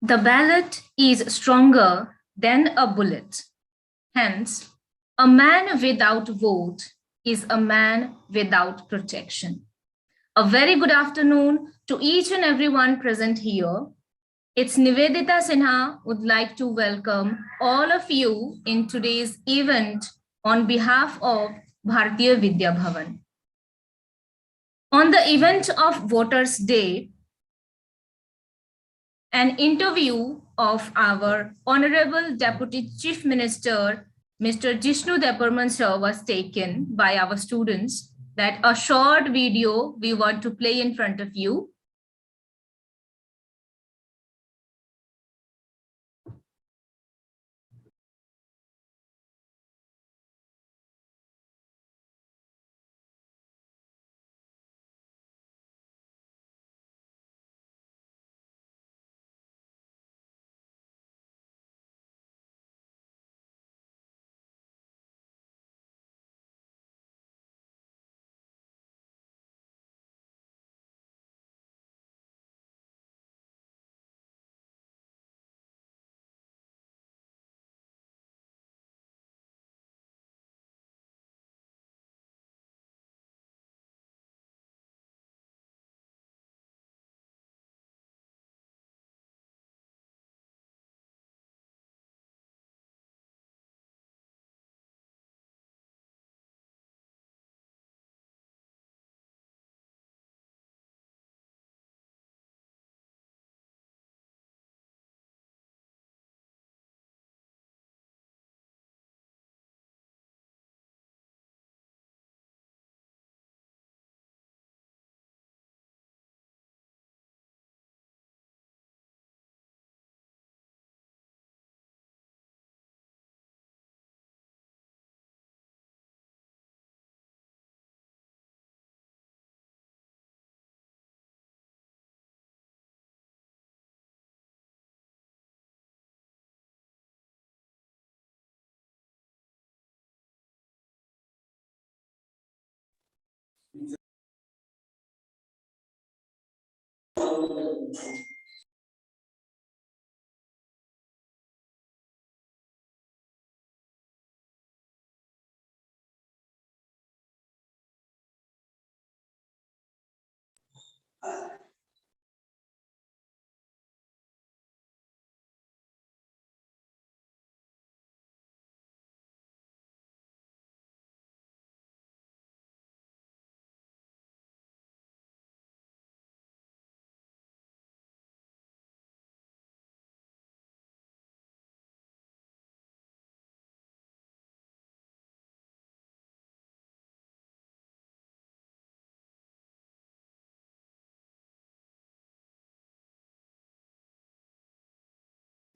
The ballot is stronger than a bullet. Hence, a man without vote is a man without protection. A very good afternoon to each and everyone present here. It's Nivedita Sinha would like to welcome all of you in today's event on behalf of Bharatiya Vidya Bhavan. On the event of Voters' Day, an interview of our Honorable Deputy Chief Minister, Mr. Jishnu Deparman sir, was taken by our students. That a short video we want to play in front of you.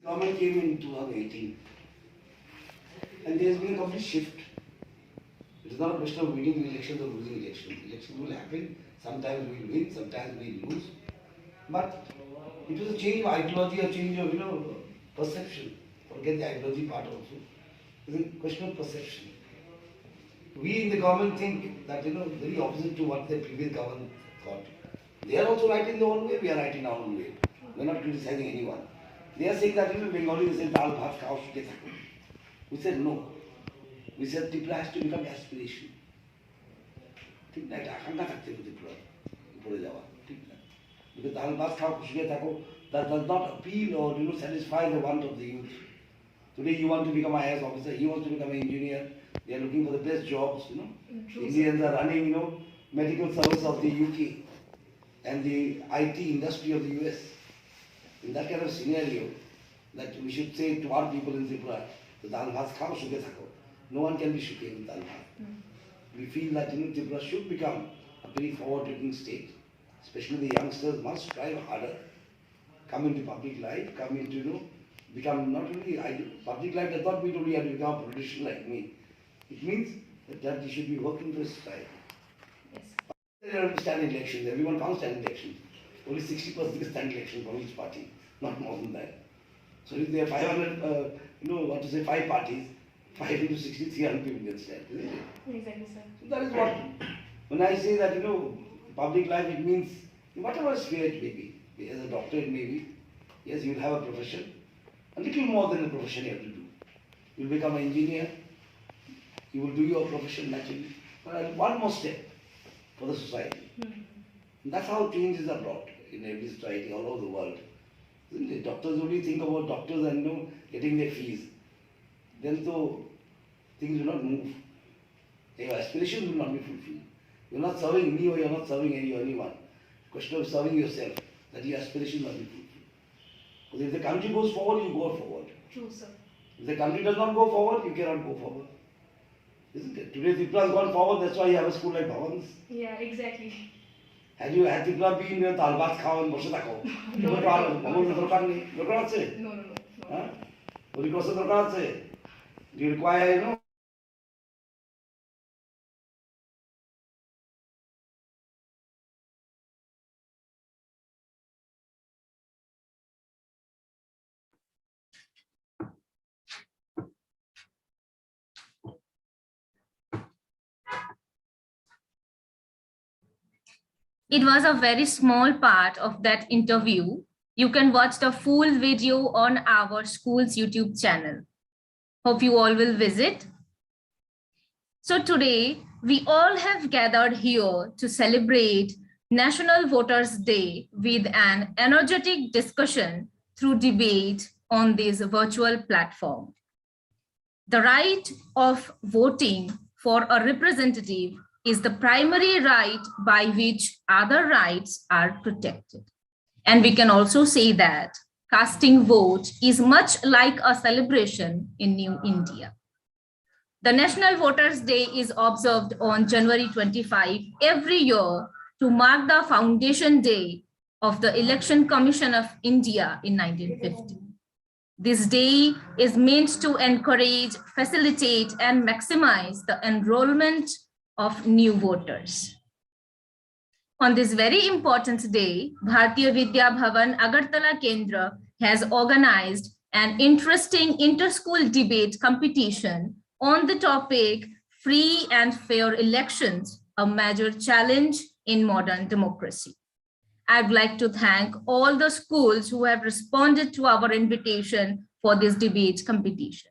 Government came in 2018 and there has been a complete shift. It is not a question of winning elections or losing elections. Elections will happen, sometimes we will win, sometimes we lose. But it was a change of ideology, a change of perception. Forget the ideology part also. It is a question of perception. We in the government think that very opposite to what the previous government thought. They are also right in their own way, we are right in our own way. We are not criticizing anyone. They are saying that Bengali they say dal bhat khao shike thako. We said no. We said Tripura has to become aspiration. ঠিক না এটা আকাঙ্ক্ষা থাকতে হবে ত্রিপুরা উপরে যাওয়া ঠিক না because dal bhat khao shike thako that does not appeal or satisfy the want of the youth. Today you want to become an IAS officer, he wants to become an engineer. They are looking for the best jobs. Indians are running medical service of the UK and the IT industry of the US. In that kind of scenario, that we should say to our people in Tripura, the dal bhat khao shuke thako. No one can be shuke in dal bhat. We feel that Tripura should become a very forward-looking state. Especially the youngsters must strive harder, come into public life, come into become not only public life does not mean only you have to become a politician like me. It means that you should be working for society. Yes. They don't stand elections. Everyone can't stand elections. Only 60% can stand elections from each party, not more than that. So if there are 500, 5 parties, 5 into 60, 300 people can stand, isn't it? Exactly, sir. So that is what, when I say that, public life, it means whatever sphere it may be. As a doctor it may be, Yes, you'll have a profession, a little more than a profession you have to do. You'll become an engineer, you will do your profession naturally. But one more step for the society. And that's how changes are brought in every society all over the world. Isn't it? Doctors only think about doctors and getting their fees. Then so things will not move. Your aspirations will not be fulfilled. You're not serving me or you're not serving anyone. Question of serving yourself, that your aspirations must be fulfilled. Because if the country goes forward, you go forward. True, sir. If the country does not go forward, you cannot go forward. Isn't it? Today Tripura has gone forward, that's why you have a school like Bhavan's. Yeah, exactly. Had Tripura been Talbat Khao and Boshe Tako? No, do you require, It was a very small part of that interview. You can watch the full video on our school's YouTube channel. Hope you all will visit. So today, we all have gathered here to celebrate National Voters' Day with an energetic discussion through debate on this virtual platform. The right of voting for a representative is the primary right by which other rights are protected. And we can also say that casting vote is much like a celebration in New India. The National Voters' Day is observed on January 25 every year to mark the foundation day of the Election Commission of India in 1950. This day is meant to encourage, facilitate, and maximize the enrollment of new voters. On this very important day, Bharatiya Vidya Bhavan Agartala Kendra has organized an interesting inter-school debate competition on the topic Free and Fair Elections, a Major Challenge in Modern Democracy. I'd like to thank all the schools who have responded to our invitation for this debate competition.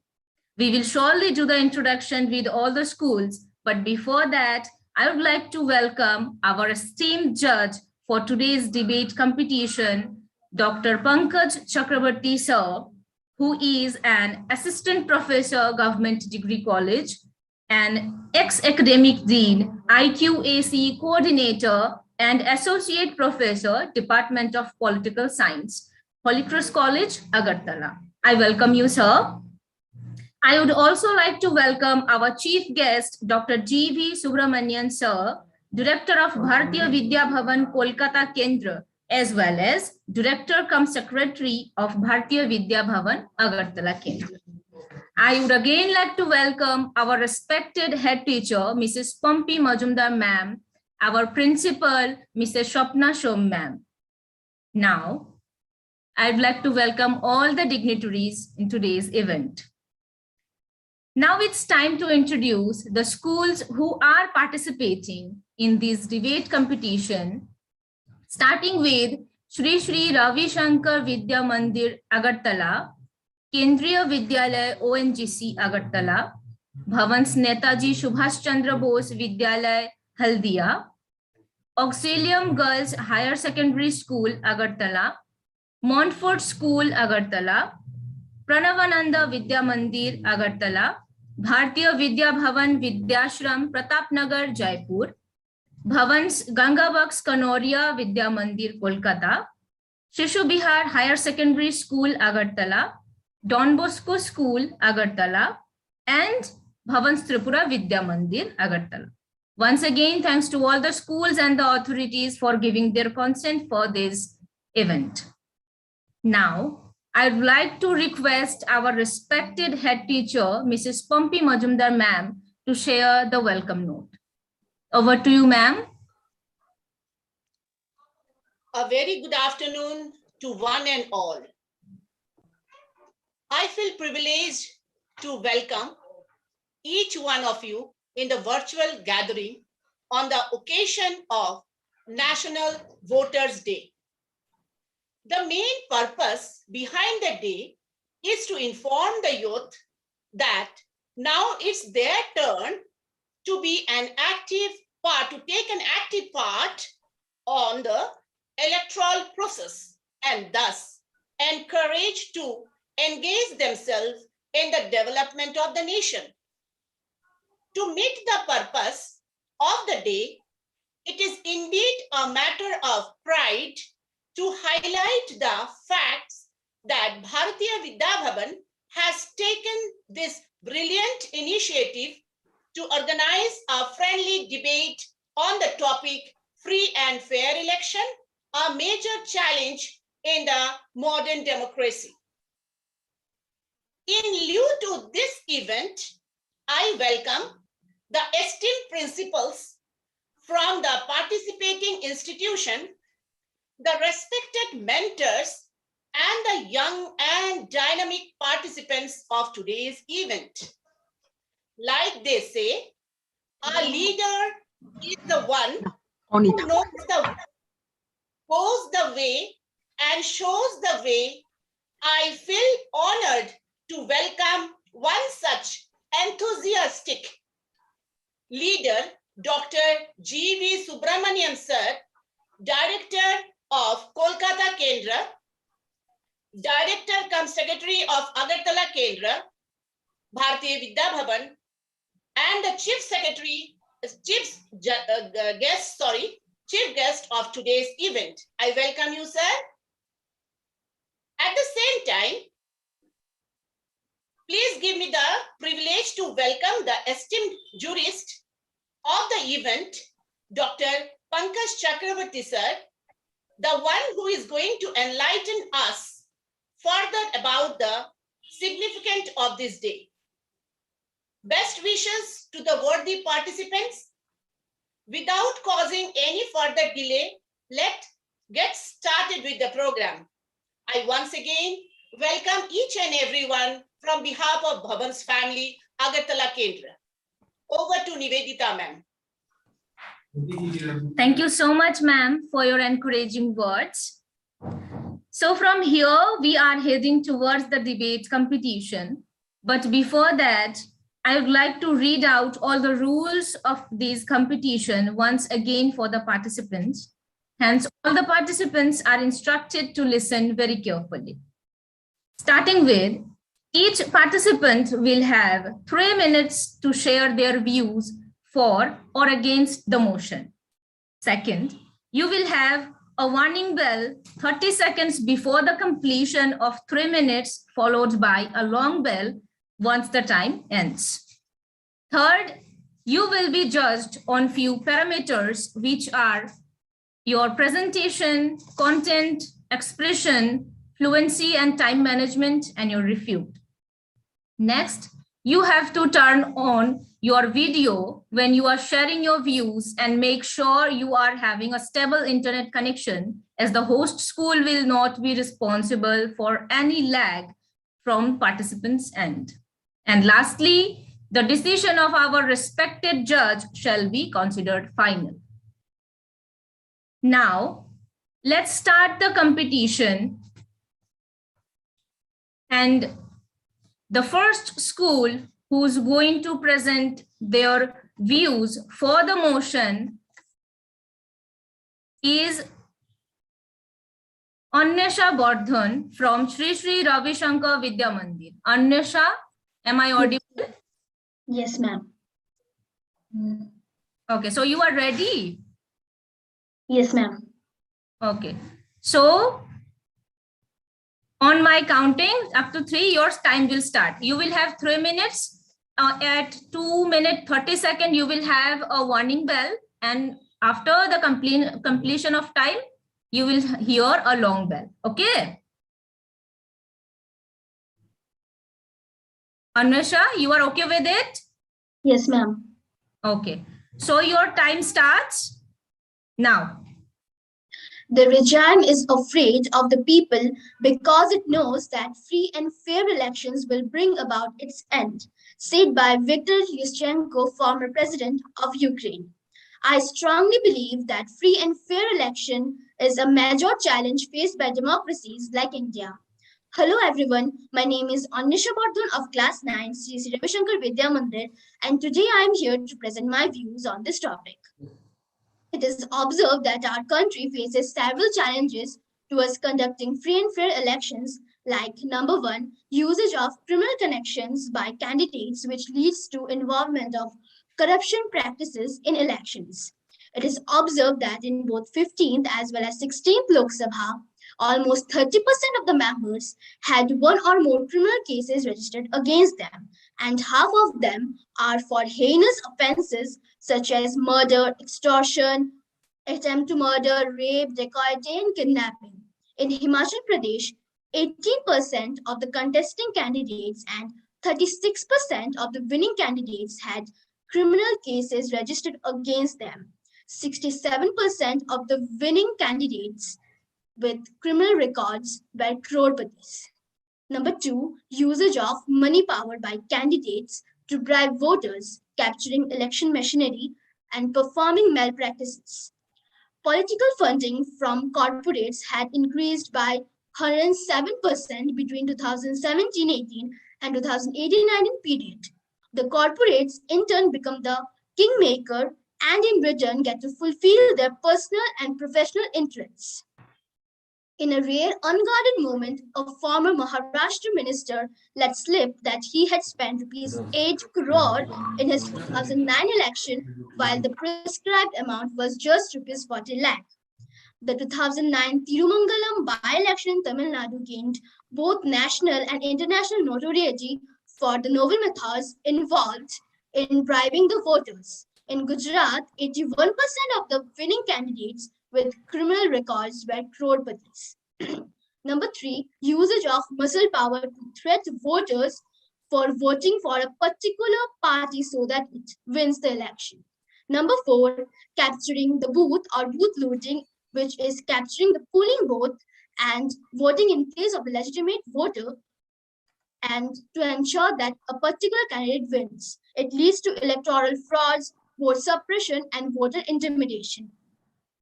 We will surely do the introduction with all the schools, but before that, I would like to welcome our esteemed judge for today's debate competition, Dr. Pankaj Chakrabarti sir, who is an assistant professor, Government Degree College, an ex-academic dean, IQAC coordinator, and associate professor, Department of Political Science, Holy Cross College, Agartala. I welcome you, sir. I would also like to welcome our chief guest, Dr. G.V. Subramanian sir, Director of Bharatiya Vidya Bhavan Kolkata Kendra, as well as Director cum Secretary of Bharatiya Vidya Bhavan Agartala Kendra. I would again like to welcome our respected head teacher, Mrs. Pampi Majumdar ma'am, our principal, Mrs. Shopna Shom ma'am. Now, I'd like to welcome all the dignitaries in today's event. Now it's time to introduce the schools who are participating in this debate competition, starting with Shri Shri Ravi Shankar Vidya Mandir Agartala, Kendriya Vidyalaya ONGC Agartala, Bhavan's Netaji Subhash Chandra Bose Vidyalaya Haldia, Auxilium Girls Higher Secondary School Agartala, Montfort School Agartala, Pranavananda Vidya Mandir Agartala, Bharatiya Vidya Bhavan Vidyashram Pratapnagar Jaipur, Bhavan's Ganga Bucks Kanoria Vidya Mandir Kolkata, Shishu Bihar Higher Secondary School Agartala, Don Bosco School Agartala, and Bhavan's Tripura Vidya Mandir Agartala. Once again, thanks to all the schools and the authorities for giving their consent for this event. Now, I'd like to request our respected head teacher, Mrs. Pampi Majumdar ma'am, to share the welcome note. Over to you, ma'am. A very good afternoon to one and all. I feel privileged to welcome each one of you in the virtual gathering on the occasion of National Voters' Day. The main purpose behind the day is to inform the youth that now it's their turn to be an active part, to take an active part on the electoral process, and thus encouraged to engage themselves in the development of the nation. To meet the purpose of the day, it is indeed a matter of pride to highlight the facts that Bharatiya Vidya Bhavan has taken this brilliant initiative to organize a friendly debate on the topic free and fair election, a major challenge in the modern democracy. In lieu to this event, I welcome the esteemed principals from the participating institution, the respected mentors, and the young and dynamic participants of today's event. Like they say, a leader is the one who knows the goes the way and shows the way. I feel honored to welcome one such enthusiastic leader, Dr. G.V. Subramanian sir, Director of Kolkata Kendra, Director cum Secretary of Agartala Kendra, Bharatiya Vidya Bhavan, and the Chief guest of today's event. I welcome you, sir. At the same time, please give me the privilege to welcome the esteemed jurist of the event, Dr. Pankaj Chakravarti sir, the one who is going to enlighten us further about the significance of this day. Best wishes to the worthy participants. Without causing any further delay, let's get started with the program. I once again welcome each and everyone from behalf of Bhavan's family, Agartala Kendra. Over to Nivedita, ma'am. Thank you so much, ma'am, for your encouraging words. So from here, we are heading towards the debate competition. But before that, I would like to read out all the rules of this competition once again for the participants. Hence, all the participants are instructed to listen very carefully. Starting with, each participant will have 3 minutes to share their views for or against the motion. Second, you will have a warning bell 30 seconds before the completion of 3 minutes, followed by a long bell once the time ends. Third, you will be judged on few parameters, which are your presentation, content, expression, fluency and time management, and your refute. Next, you have to turn on your video when you are sharing your views and make sure you are having a stable internet connection, as the host school will not be responsible for any lag from participants' end. And lastly, the decision of our respected judge shall be considered final. Now, let's start the competition. And the first school who's going to present their views for the motion is Anyasha Bardhan from Sri Sri Ravi Shankar Vidya Mandir. Anyasha, am I audible? Yes, ma'am. Okay, so you are ready? Yes, ma'am. Okay, so on my counting up to 3, your time will start. You will have 3 minutes. At 2 minutes 30 seconds, you will have a warning bell. And after the completion of time, you will hear a long bell. Okay. Anusha, you are okay with it? Yes, ma'am. Okay. So your time starts now. The regime is afraid of the people because it knows that free and fair elections will bring about its end, said by Viktor Yushchenko, former president of Ukraine. I strongly believe that free and fair election is a major challenge faced by democracies like India. Hello everyone, my name is Anisha Bardhan of class 9 Sri Ravi Shankar Vidya Mandir, and today I am here to present my views on this topic. It is observed that our country faces several challenges towards conducting free and fair elections, like number one, usage of criminal connections by candidates, which leads to involvement of corruption practices in elections. It is observed that in both 15th as well as 16th Lok Sabha, almost 30% of the members had one or more criminal cases registered against them, and half of them are for heinous offenses such as murder, extortion, attempt to murder, rape, dacoity, and kidnapping. In Himachal Pradesh, 18% of the contesting candidates and 36% of the winning candidates had criminal cases registered against them. 67% of the winning candidates with criminal records were crorepati's. Number two, usage of money power by candidates to bribe voters, capturing election machinery, and performing malpractices. Political funding from corporates had increased by 107% between 2017-18 and 2018-19 period. The corporates in turn become the kingmaker and in return get to fulfill their personal and professional interests. In a rare, unguarded moment, a former Maharashtra minister let slip that he had spent rupees 8 crore in his 2009 election, while the prescribed amount was just rupees 40 lakh. The 2009 Tirumangalam by-election in Tamil Nadu gained both national and international notoriety for the novel methods involved in bribing the voters. In Gujarat, 81% of the winning candidates with criminal records were crorepati's. Number three, usage of muscle power to threat voters for voting for a particular party so that it wins the election. Number four, capturing the booth or booth looting, which is capturing the polling booth and voting in place of the legitimate voter and to ensure that a particular candidate wins. It leads to electoral frauds, vote suppression, and voter intimidation.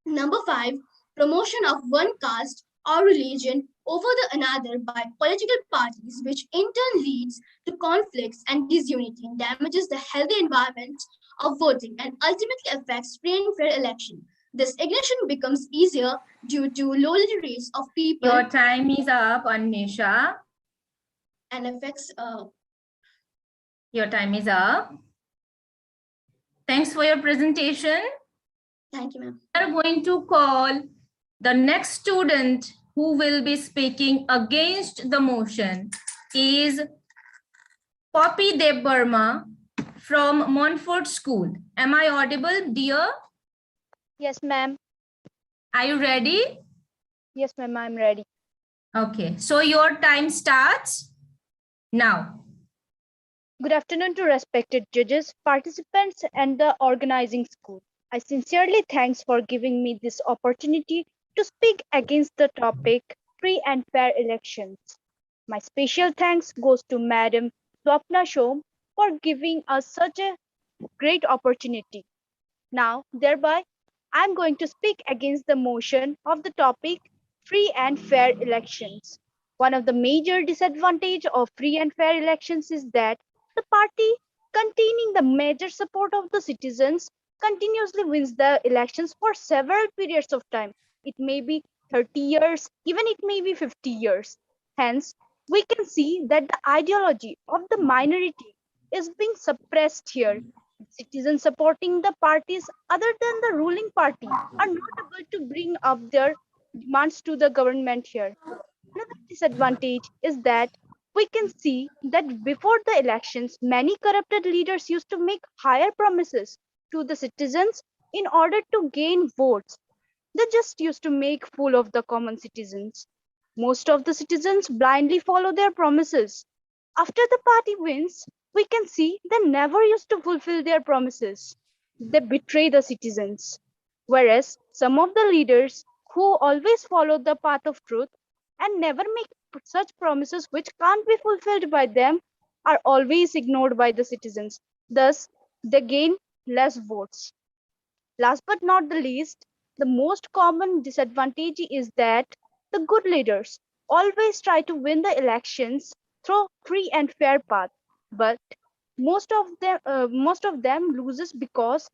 Number five, promotion of one caste or religion over the another by political parties, which in turn leads to conflicts and disunity and damages the healthy environment of voting and ultimately affects free and fair election. This ignition becomes easier due to low rates of people. Your time is up, Anisha. And affects. Your time is up. Thanks for your presentation. Thank you, ma'am. We are going to call the next student who will be speaking against the motion is Poppy Deb Burma from Montfort School. Am I audible, dear? Yes, ma'am. Are you ready? Yes, ma'am, I'm ready. Okay, so your time starts now. Good afternoon to respected judges, participants, and the organizing school. I sincerely thanks for giving me this opportunity to speak against the topic free and fair elections. My special thanks goes to Madam Swapna Shom for giving us such a great opportunity. Now, thereby, I'm going to speak against the motion of the topic free and fair elections. One of the major disadvantages of free and fair elections is that the party containing the major support of the citizens continuously wins the elections for several periods of time. It may be 30 years, even it may be 50 years. Hence, we can see that the ideology of the minority is being suppressed here. Citizens supporting the parties other than the ruling party are not able to bring up their demands to the government here. Another disadvantage is that we can see that before the elections, many corrupted leaders used to make higher promises to the citizens in order to gain votes. They just used to make fool of the common citizens. Most of the citizens blindly follow their promises. After the party wins, we can see they never used to fulfill their promises. They betray the citizens. Whereas some of the leaders who always follow the path of truth and never make such promises which can't be fulfilled by them are always ignored by the citizens. Thus, they gain less votes. Last but not the least, The most common disadvantage is that the good leaders always try to win the elections through free and fair path, but most of them loses because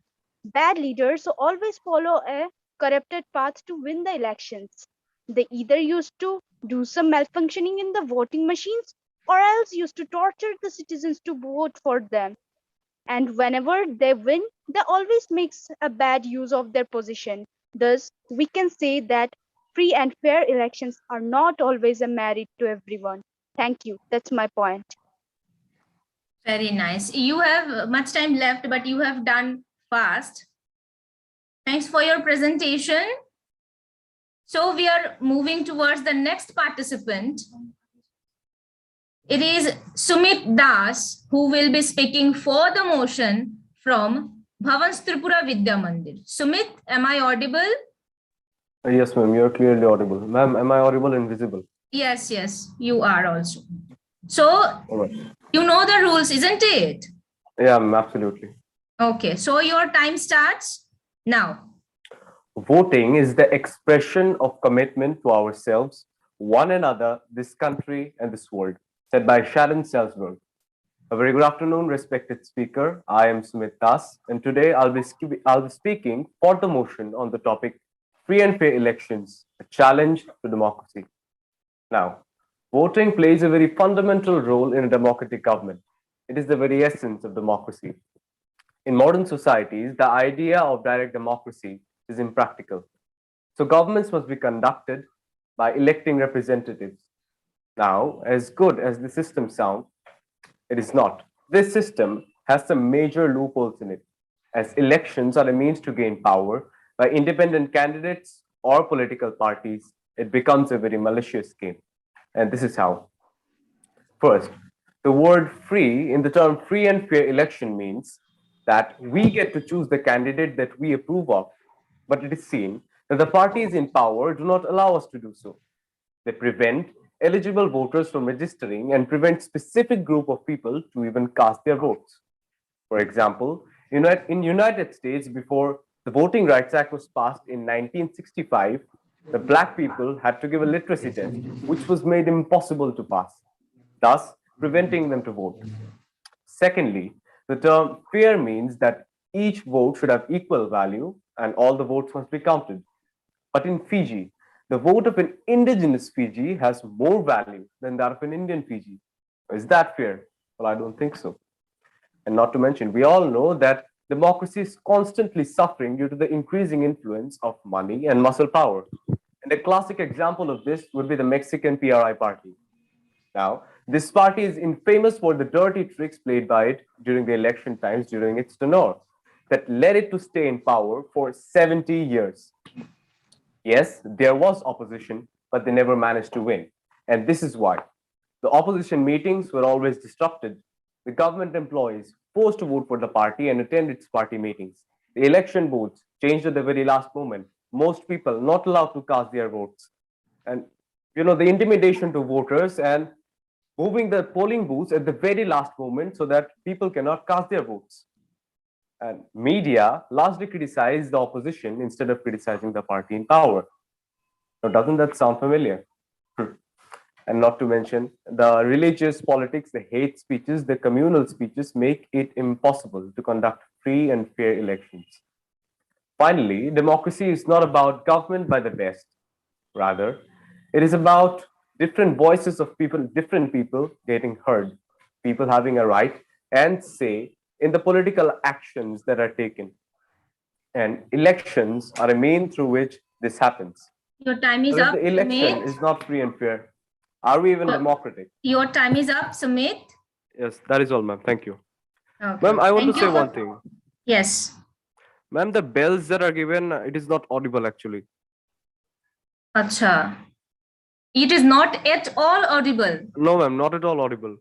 bad leaders always follow a corrupted path to win the elections. They either used to do some malfunctioning in the voting machines or else used to torture the citizens to vote for them. And whenever they win, they always makes a bad use of their position. Thus, we can say that free and fair elections are not always a merit to everyone. Thank you. That's my point. Very nice. You have much time left, but you have done fast. Thanks for your presentation. So we are moving towards the next participant. It is Sumit Das, who will be speaking for the motion from Bhavan's Tripura Vidya Mandir. Sumit, am I audible? Yes, ma'am, you're clearly audible. Ma'am, am I audible and visible? Yes, yes, you are also. So, All right. you know the rules, isn't it? Yeah, ma'am, absolutely. Okay, so your time starts now. Voting is the expression of commitment to ourselves, one another, this country, and this world, said by Sharon Salzberg. A very good afternoon, respected speaker. I am Sumit Das, and today I'll be speaking for the motion on the topic free and fair elections, a challenge to democracy. Now, voting plays a very fundamental role in a democratic government. It is the very essence of democracy. In modern societies, the idea of direct democracy is impractical. So governments must be conducted by electing representatives. Now, as good as the system sounds, it is not. This system has some major loopholes in it, as elections are a means to gain power by independent candidates or political parties. It becomes a very malicious game. And this is how. First, the word free in the term free and fair election means that we get to choose the candidate that we approve of, but it is seen that the parties in power do not allow us to do so. They prevent eligible voters from registering and prevent specific group of people to even cast their votes. For example, in United States, before the Voting Rights Act was passed in 1965, the black people had to give a literacy test, which was made impossible to pass, thus preventing them to vote. Secondly, the term fair means that each vote should have equal value and all the votes must be counted. But in Fiji, the vote of an indigenous Fiji has more value than that of an Indian Fiji. Is that fair? Well, I don't think so. And not to mention, we all know that democracy is constantly suffering due to the increasing influence of money and muscle power. And a classic example of this would be the Mexican PRI party. Now, this party is infamous for the dirty tricks played by it during the election times during its tenure that led it to stay in power for 70 years. Yes, there was opposition, but they never managed to win. And this is why. The opposition meetings were always disrupted. The government employees forced to vote for the party and attend its party meetings. The election booths changed at the very last moment. Most people not allowed to cast their votes. And the intimidation to voters and moving the polling booths at the very last moment so that people cannot cast their votes. And media largely criticized the opposition instead of criticizing the party in power. Now, doesn't that sound familiar? And not to mention the religious politics, the hate speeches, the communal speeches make it impossible to conduct free and fair elections. Finally, democracy is not about government by the best. Rather, it is about different voices of people, different people getting heard, people having a right and say in the political actions that are taken. And elections are a mean through which this happens. Your time is But if up, the election Sumit. is not free and fair, are we even democratic? Your time is up, Sumit. Yes, that is all, ma'am. Thank you. Okay. Ma'am, I want Thank to say you. one thing. Yes. Ma'am, the bells that are given, it is not audible actually. Acha. It is not at all audible. No, ma'am, not at all audible.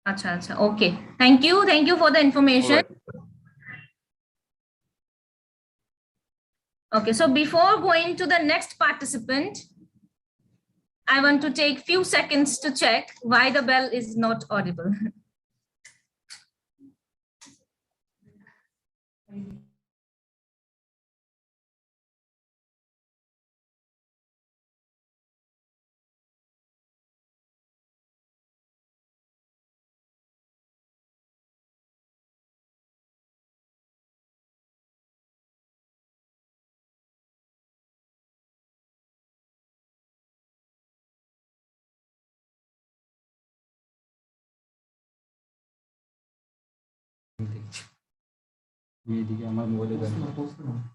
Acha, acha. Okay. Thank you. Thank you for the information. All right. Okay. So before going to the next participant, I want to take few seconds to check why the bell is not audible.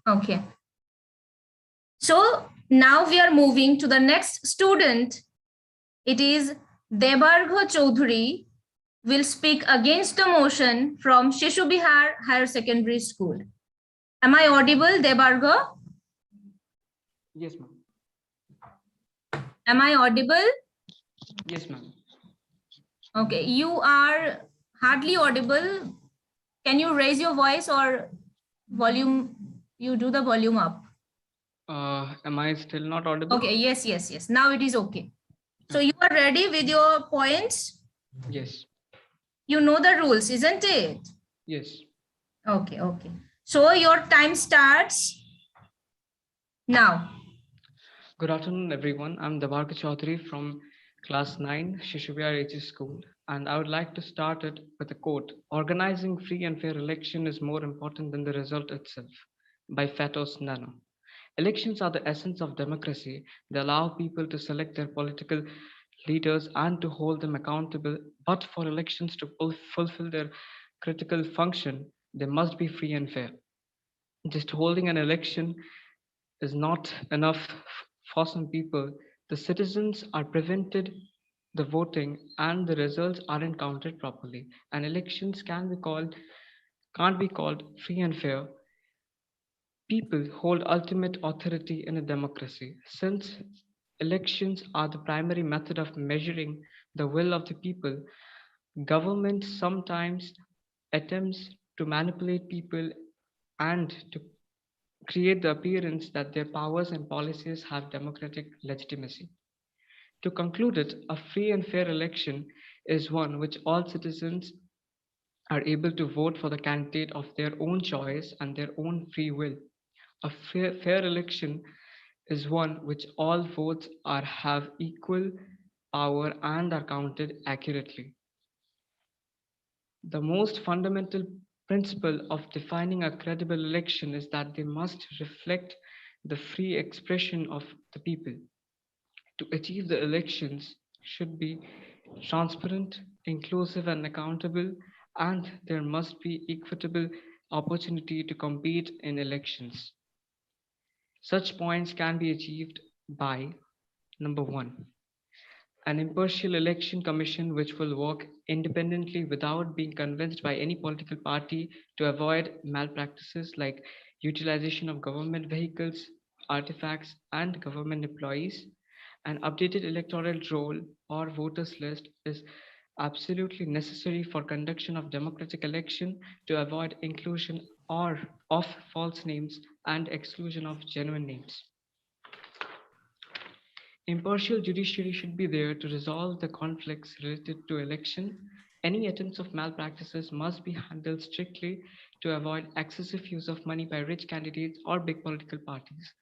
Okay. So now we are moving to the next student. It is Debargho Chaudhary will speak against the motion from Shishu Bihar Higher Secondary School. Am I audible, Debargho? Yes, ma'am. Am I audible? Yes, ma'am. Okay, you are hardly audible. Can you raise your voice or volume? You do the volume up. Am I still not audible? Okay, yes. Now it is okay. So you are ready with your points? Yes. You know the rules, isn't it? Yes. Okay. So your time starts now. Good afternoon, everyone. I'm Dabarka Chaudhary from Class 9, Shishubiyar HS School, and I would like to start it with a quote. Organizing free and fair election is more important than the result itself, by Fatos Nano. Elections are the essence of democracy. They allow people to select their political leaders and to hold them accountable. But for elections to fulfill their critical function, they must be free and fair. Just holding an election is not enough for some people. The citizens are prevented the voting and the results aren't counted properly. And elections can't be called free and fair. People hold ultimate authority in a democracy. Since elections are the primary method of measuring the will of the people, government sometimes attempts to manipulate people and to create the appearance that their powers and policies have democratic legitimacy. To conclude it, a free and fair election is one which all citizens are able to vote for the candidate of their own choice and their own free will. A fair election is one which all votes have equal power and are counted accurately. The most fundamental principle of defining a credible election is that they must reflect the free expression of the people. To achieve the elections should be transparent, inclusive, and accountable, and there must be equitable opportunity to compete in elections. Such points can be achieved by number one, an impartial election commission which will work independently without being convinced by any political party to avoid malpractices like utilization of government vehicles, artifacts, and government employees. An updated electoral roll or voters list is absolutely necessary for conduction of democratic election to avoid inclusion or of false names and exclusion of genuine names. Impartial judiciary should be there to resolve the conflicts related to election. Any attempts of malpractices must be handled strictly to avoid excessive use of money by rich candidates or big political parties.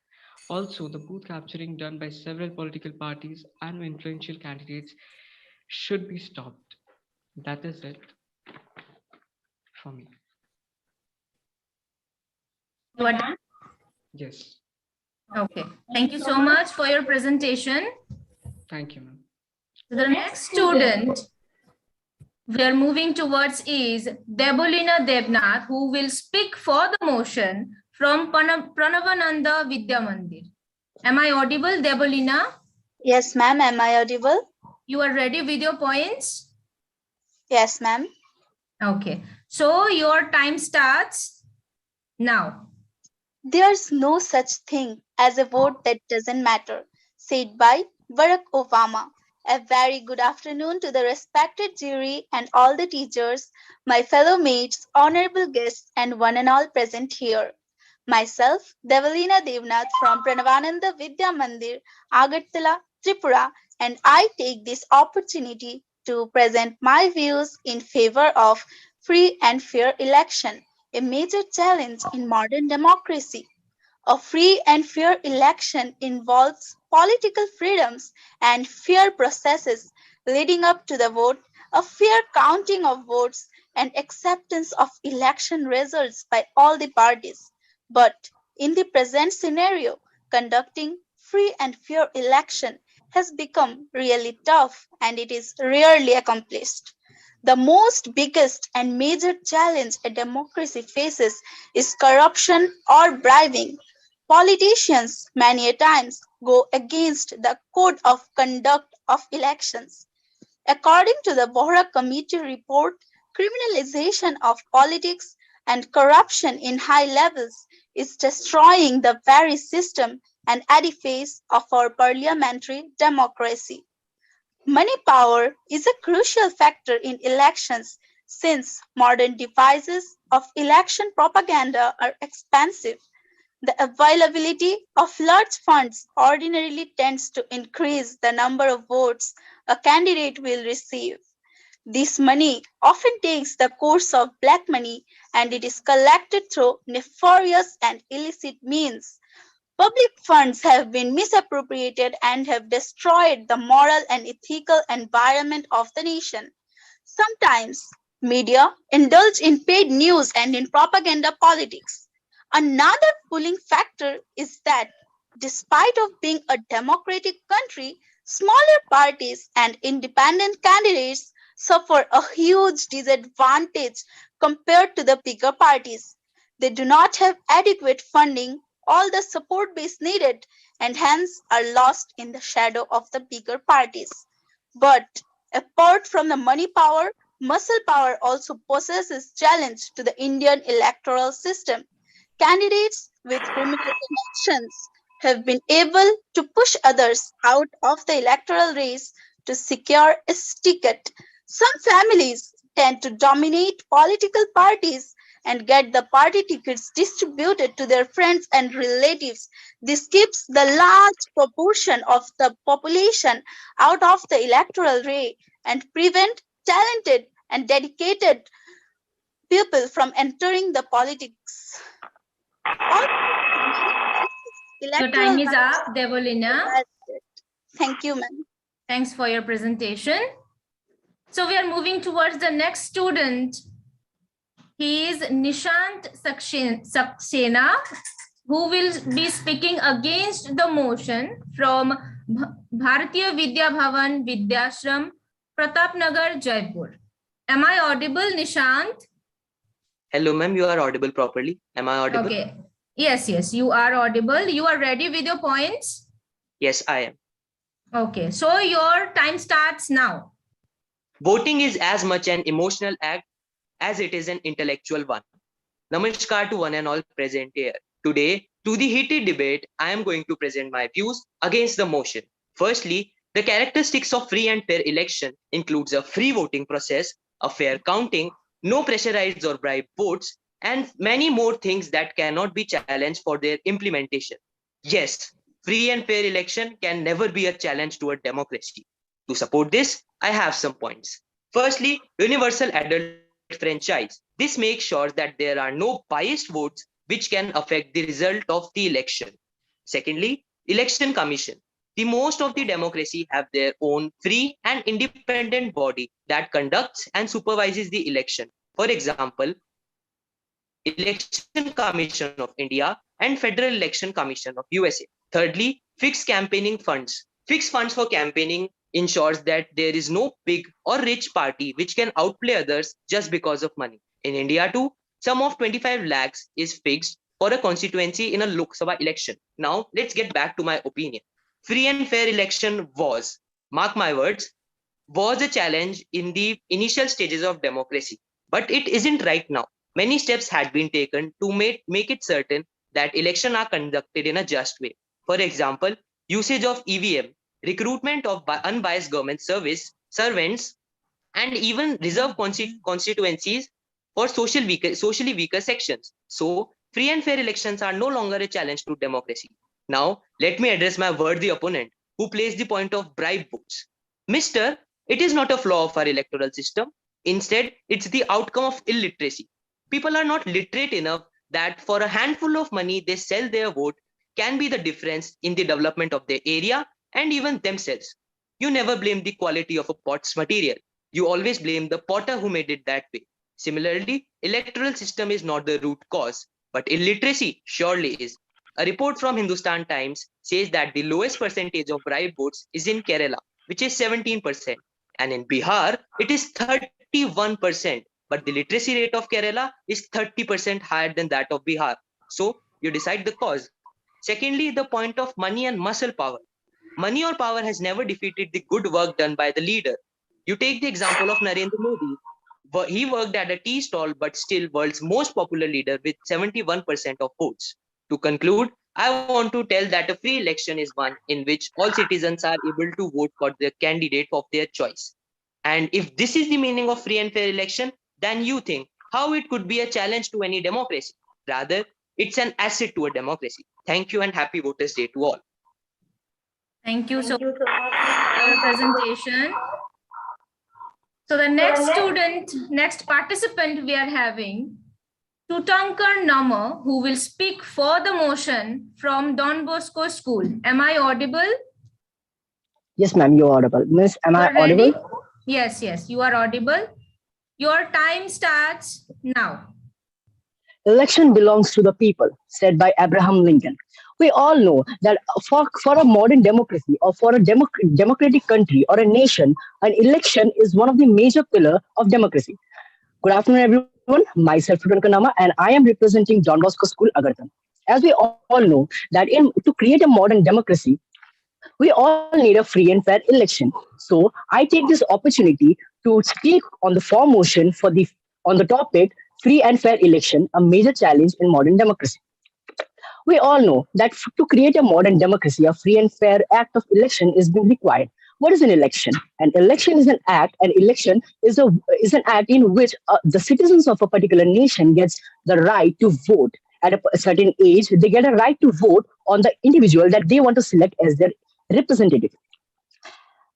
Also, the booth capturing done by several political parties and influential candidates should be stopped. That is it for me. You are done? Yes. Okay. Thank you so much for your presentation. Thank you, ma'am. The next student we are moving towards is Debolina Devnath, who will speak for the motion from Pranavananda Vidya Mandir. Am I audible, Debolina? Yes, ma'am. Am I audible? You are ready with your points? Yes, ma'am. Okay. So your time starts now. There's no such thing as a vote that doesn't matter, said by Barack Obama. A very good afternoon to the respected jury and all the teachers, my fellow mates, honorable guests, and one and all present here. Myself, Devalina Devnath from Pranavananda Vidya Mandir, Agartala, Tripura, and I take this opportunity to present my views in favor of free and fair election, a major challenge in modern democracy. A free and fair election involves political freedoms and fair processes leading up to the vote, a fair counting of votes, and acceptance of election results by all the parties. But in the present scenario, conducting free and fair election has become really tough and it is rarely accomplished. The most biggest and major challenge a democracy faces is corruption or bribing. Politicians many a times go against the code of conduct of elections. According to the Bohra Committee report, criminalization of politics and corruption in high levels is destroying the very system and edifice of our parliamentary democracy. Money power is a crucial factor in elections since modern devices of election propaganda are expensive. The availability of large funds ordinarily tends to increase the number of votes a candidate will receive. This money often takes the course of black money and it is collected through nefarious and illicit means. Public funds have been misappropriated and have destroyed the moral and ethical environment of the nation. Sometimes media indulge in paid news and in propaganda politics. Another pulling factor is that despite of being a democratic country, smaller parties and independent candidates suffer a huge disadvantage compared to the bigger parties. They do not have adequate funding, all the support base needed, and hence are lost in the shadow of the bigger parties. But apart from the money power, muscle power also poses challenge to the Indian electoral system. Candidates with criminal connections have been able to push others out of the electoral race to secure a ticket. Some families tend to dominate political parties and get the party tickets distributed to their friends and relatives. This keeps the large proportion of the population out of the electoral race and prevent talented and dedicated people from entering the politics. Also, in many cases, Your time electoral is rights up, Devolina. are vested. Thank you, ma'am. Thanks for your presentation. So we are moving towards the next student. He is Nishant Saxena, who will be speaking against the motion from Bharatiya Vidya Bhavan Vidyashram, Pratapnagar, Jaipur. Am I audible, Nishant? Hello, ma'am. You are audible properly. Am I audible? Okay. Yes, you are audible. You are ready with your points? Yes, I am. Okay. So your time starts now. Voting is as much an emotional act as it is an intellectual one. Namaskar to one and all present here. Today, to the heated debate, I am going to present my views against the motion. Firstly, the characteristics of free and fair election includes a free voting process, a fair counting, no pressurized or bribed votes, and many more things that cannot be challenged for their implementation. Yes, free and fair election can never be a challenge to a democracy. To support this, I have some points. Firstly, universal adult franchise. This makes sure that there are no biased votes which can affect the result of the election. Secondly, election commission. The most of the democracy have their own free and independent body that conducts and supervises the election. For example, Election Commission of India and Federal Election Commission of USA. Thirdly, fixed campaigning funds. Fixed funds for campaigning ensures that there is no big or rich party which can outplay others just because of money. In India too, sum of 25 lakhs is fixed for a constituency in a Lok Sabha election. Now, let's get back to my opinion. Free and fair election was, mark my words, was a challenge in the initial stages of democracy, but it isn't right now. Many steps had been taken to make it certain that elections are conducted in a just way. For example, usage of EVM, recruitment of unbiased government servants, and even reserve constituencies for socially weaker sections. So, free and fair elections are no longer a challenge to democracy. Now, let me address my worthy opponent who placed the point of bribe votes. Mister, it is not a flaw of our electoral system. Instead, it's the outcome of illiteracy. People are not literate enough that for a handful of money they sell their vote can be the difference in the development of their area and even themselves. You never blame the quality of a pot's material. You always blame the potter who made it that way. Similarly, electoral system is not the root cause, but illiteracy surely is. A report from Hindustan Times says that the lowest percentage of bribe votes is in Kerala, which is 17%, and in Bihar, it is 30%. 51%, but the literacy rate of Kerala is 30% higher than that of Bihar. So you decide the cause. Secondly, the point of money and muscle power. Money or power has never defeated the good work done by the leader. You take the example of Narendra Modi. He worked at a tea stall, but still world's most popular leader with 71% of votes. To conclude, I want to tell that a free election is one in which all citizens are able to vote for the candidate of their choice. And if this is the meaning of free and fair election, then you think how it could be a challenge to any democracy. Rather, it's an asset to a democracy. Thank you and happy Voters' Day to all. Thank you so much for your presentation. So the next participant we are having, Tutankar Nama, who will speak for the motion from Don Bosco School. Am I audible? Yes, ma'am, you're audible. Miss, am I Ready? audible? Yes, you are audible. Your time starts now. Election belongs to the people, said by Abraham Lincoln. We all know that for a modern democracy or for a democratic country or a nation, an election is one of the major pillars of democracy. Good afternoon, everyone. Myself, Tutankar Nama, and I am representing Don Bosco School, Agartala. As we all know that to create a modern democracy, we all need a free and fair election. So I take this opportunity to speak on the form motion on the topic free and fair election, a major challenge in modern democracy. We all know that to create a modern democracy, a free and fair act of election is being required. What is an election? An election is an act. An election is an act in which the citizens of a particular nation gets the right to vote. At a certain age, they get a right to vote on the individual that they want to select as their representative.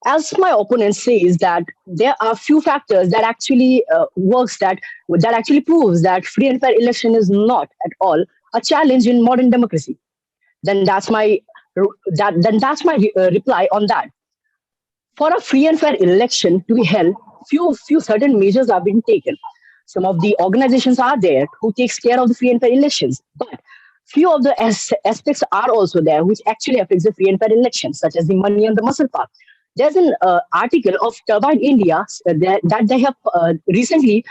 As my opponent says that there are few factors that actually that actually proves that free and fair election is not at all a challenge in modern democracy. Then that's my reply on that. For a free and fair election to be held, few certain measures are being taken. Some of the organizations are there who takes care of the free and fair elections, but few of the aspects are also there which actually affects the free and fair elections, such as the money and the muscle power. There's an article of Turbine India that they have recently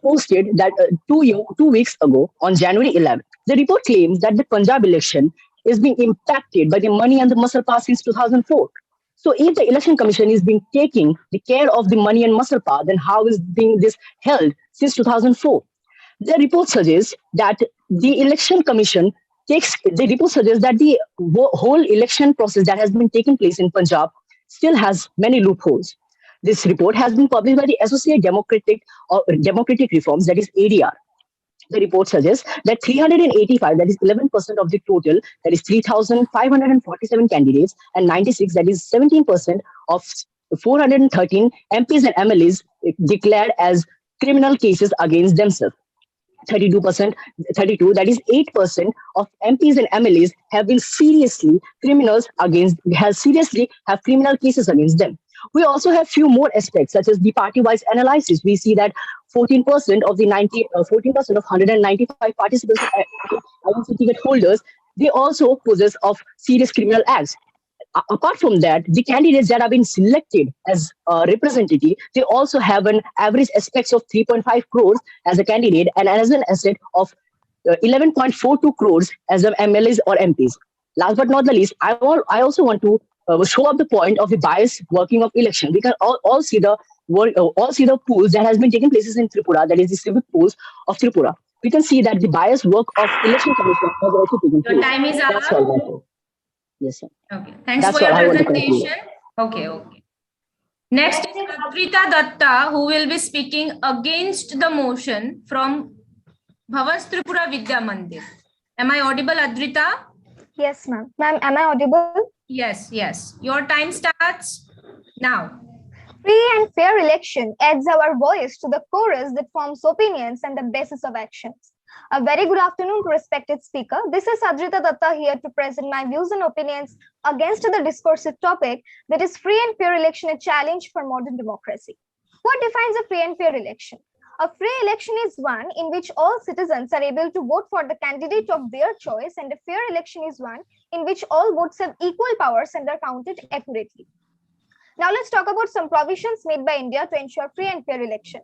posted that 2 weeks ago on January 11th. The report claims that the Punjab election is being impacted by the money and the muscle power since 2004. So if the election commission is being taking the care of the money and muscle power, then how is being this held since 2004? The report suggests that the election commission the report suggests that the whole election process that has been taking place in Punjab still has many loopholes. This report has been published by the Associate Democratic Reforms, that is ADR. The report suggests that 385, that is 11% of the total, that is 3,547 candidates, and 96, that is 17% of 413 MPs and MLAs declared as criminal cases against themselves. 32%, that is 8% of MPs and MLAs have been seriously have criminal cases against them. We also have few more aspects, such as the party-wise analysis. We see that 14% of 195 participants INC ticket holders, they also possess of serious criminal acts. Apart from that, the candidates that have been selected as a representative, they also have an average aspects of 3.5 crores as a candidate and as an asset of 11.42 crores as an MLAs or MPs. Last but not the least, I also want to show up the point of the bias working of election. We can all see the polls that has been taking places in Tripura, that is the civic polls of Tripura. We can see that the bias work of election commission has also taken place. Your time is up. That's all. Yes, sir. Okay. Thanks for your presentation. Okay. Next is Adrita Datta, who will be speaking against the motion from Bhavan's Tripura Vidya Mandir. Am I audible, Adrita? Yes, ma'am. Ma'am, am I audible? Yes. Your time starts now. Free and fair election adds our voice to the chorus that forms opinions and the basis of actions. A very good afternoon to respected speaker. This is Adrita Datta here to present my views and opinions against the discursive topic that is free and fair election, a challenge for modern democracy. What defines a free and fair election? A free election is one in which all citizens are able to vote for the candidate of their choice, and a fair election is one in which all votes have equal powers and are counted accurately. Now let's talk about some provisions made by India to ensure free and fair election.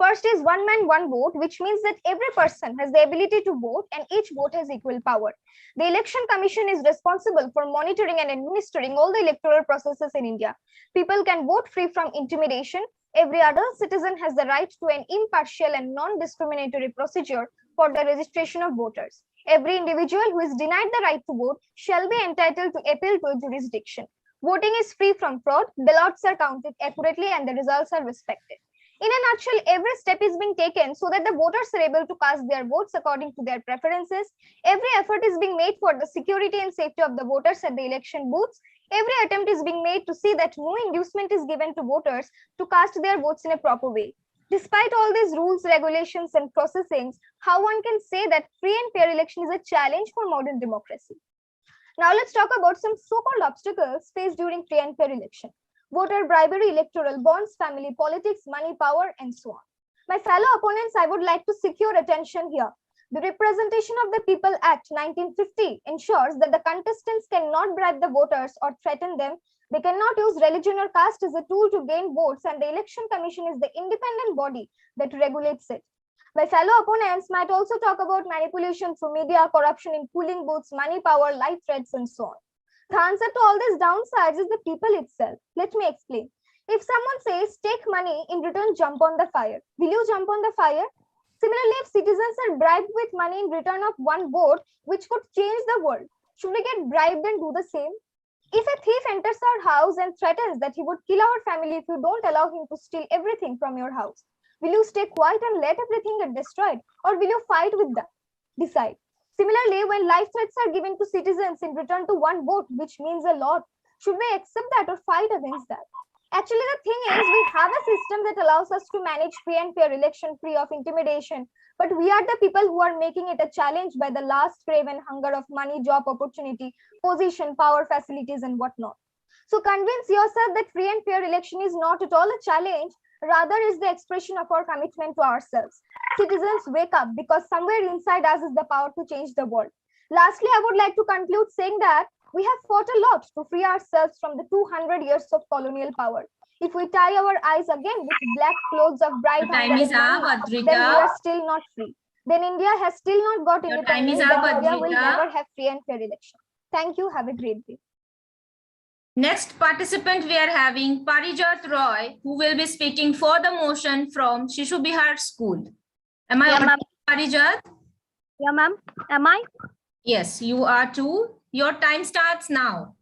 First is one man, one vote, which means that every person has the ability to vote and each vote has equal power. The Election Commission is responsible for monitoring and administering all the electoral processes in India. People can vote free from intimidation. Every adult citizen has the right to an impartial and non-discriminatory procedure for the registration of voters. Every individual who is denied the right to vote shall be entitled to appeal to a jurisdiction. Voting is free from fraud, ballots are counted accurately, and the results are respected. In a nutshell, every step is being taken so that the voters are able to cast their votes according to their preferences. Every effort is being made for the security and safety of the voters at the election booths. Every attempt is being made to see that no inducement is given to voters to cast their votes in a proper way. Despite all these rules, regulations, and processings, how one can say that free and fair election is a challenge for modern democracy? Now let's talk about some so-called obstacles faced during free and fair election. Voter bribery, electoral bonds, family politics, money power, and so on. My fellow opponents, I would like to seek your attention here. The Representation of the People Act 1950 ensures that the contestants cannot bribe the voters or threaten them. They cannot use religion or caste as a tool to gain votes, and the Election Commission is the independent body that regulates it. My fellow opponents might also talk about manipulation through media, corruption in polling booths, money power, life threats, and so on. The answer to all these downsides is the people itself. Let me explain. If someone says, take money, in return jump on the fire, will you jump on the fire? Similarly, if citizens are bribed with money in return of one vote, which could change the world, should we get bribed and do the same? If a thief enters our house and threatens that he would kill our family if you don't allow him to steal everything from your house, will you stay quiet and let everything get destroyed, or will you fight with that? Decide. Similarly, when life threats are given to citizens in return to one vote, which means a lot, should we accept that or fight against that? Actually, the thing is, we have a system that allows us to manage free and fair election free of intimidation, but we are the people who are making it a challenge by the last craven hunger of money, job opportunity, position, power, facilities, and whatnot. So convince yourself that free and fair election is not at all a challenge, rather is the expression of our commitment to ourselves. Citizens, wake up, because somewhere inside us is the power to change the world. Lastly, I would like to conclude saying that we have fought a lot to free ourselves from the 200 years of colonial power. If we tie our eyes again with black clothes of bright hunger and money, then we are still not free. Then India has still not got independence, then India will never have free and fair election. Thank you. Have a great day. Next participant we are having Parijat Roy, who will be speaking for the motion from Shishu Bihar School. Am I audible, Parijat? Yeah, ma'am. Am I? Yes, you are too. Your time starts now.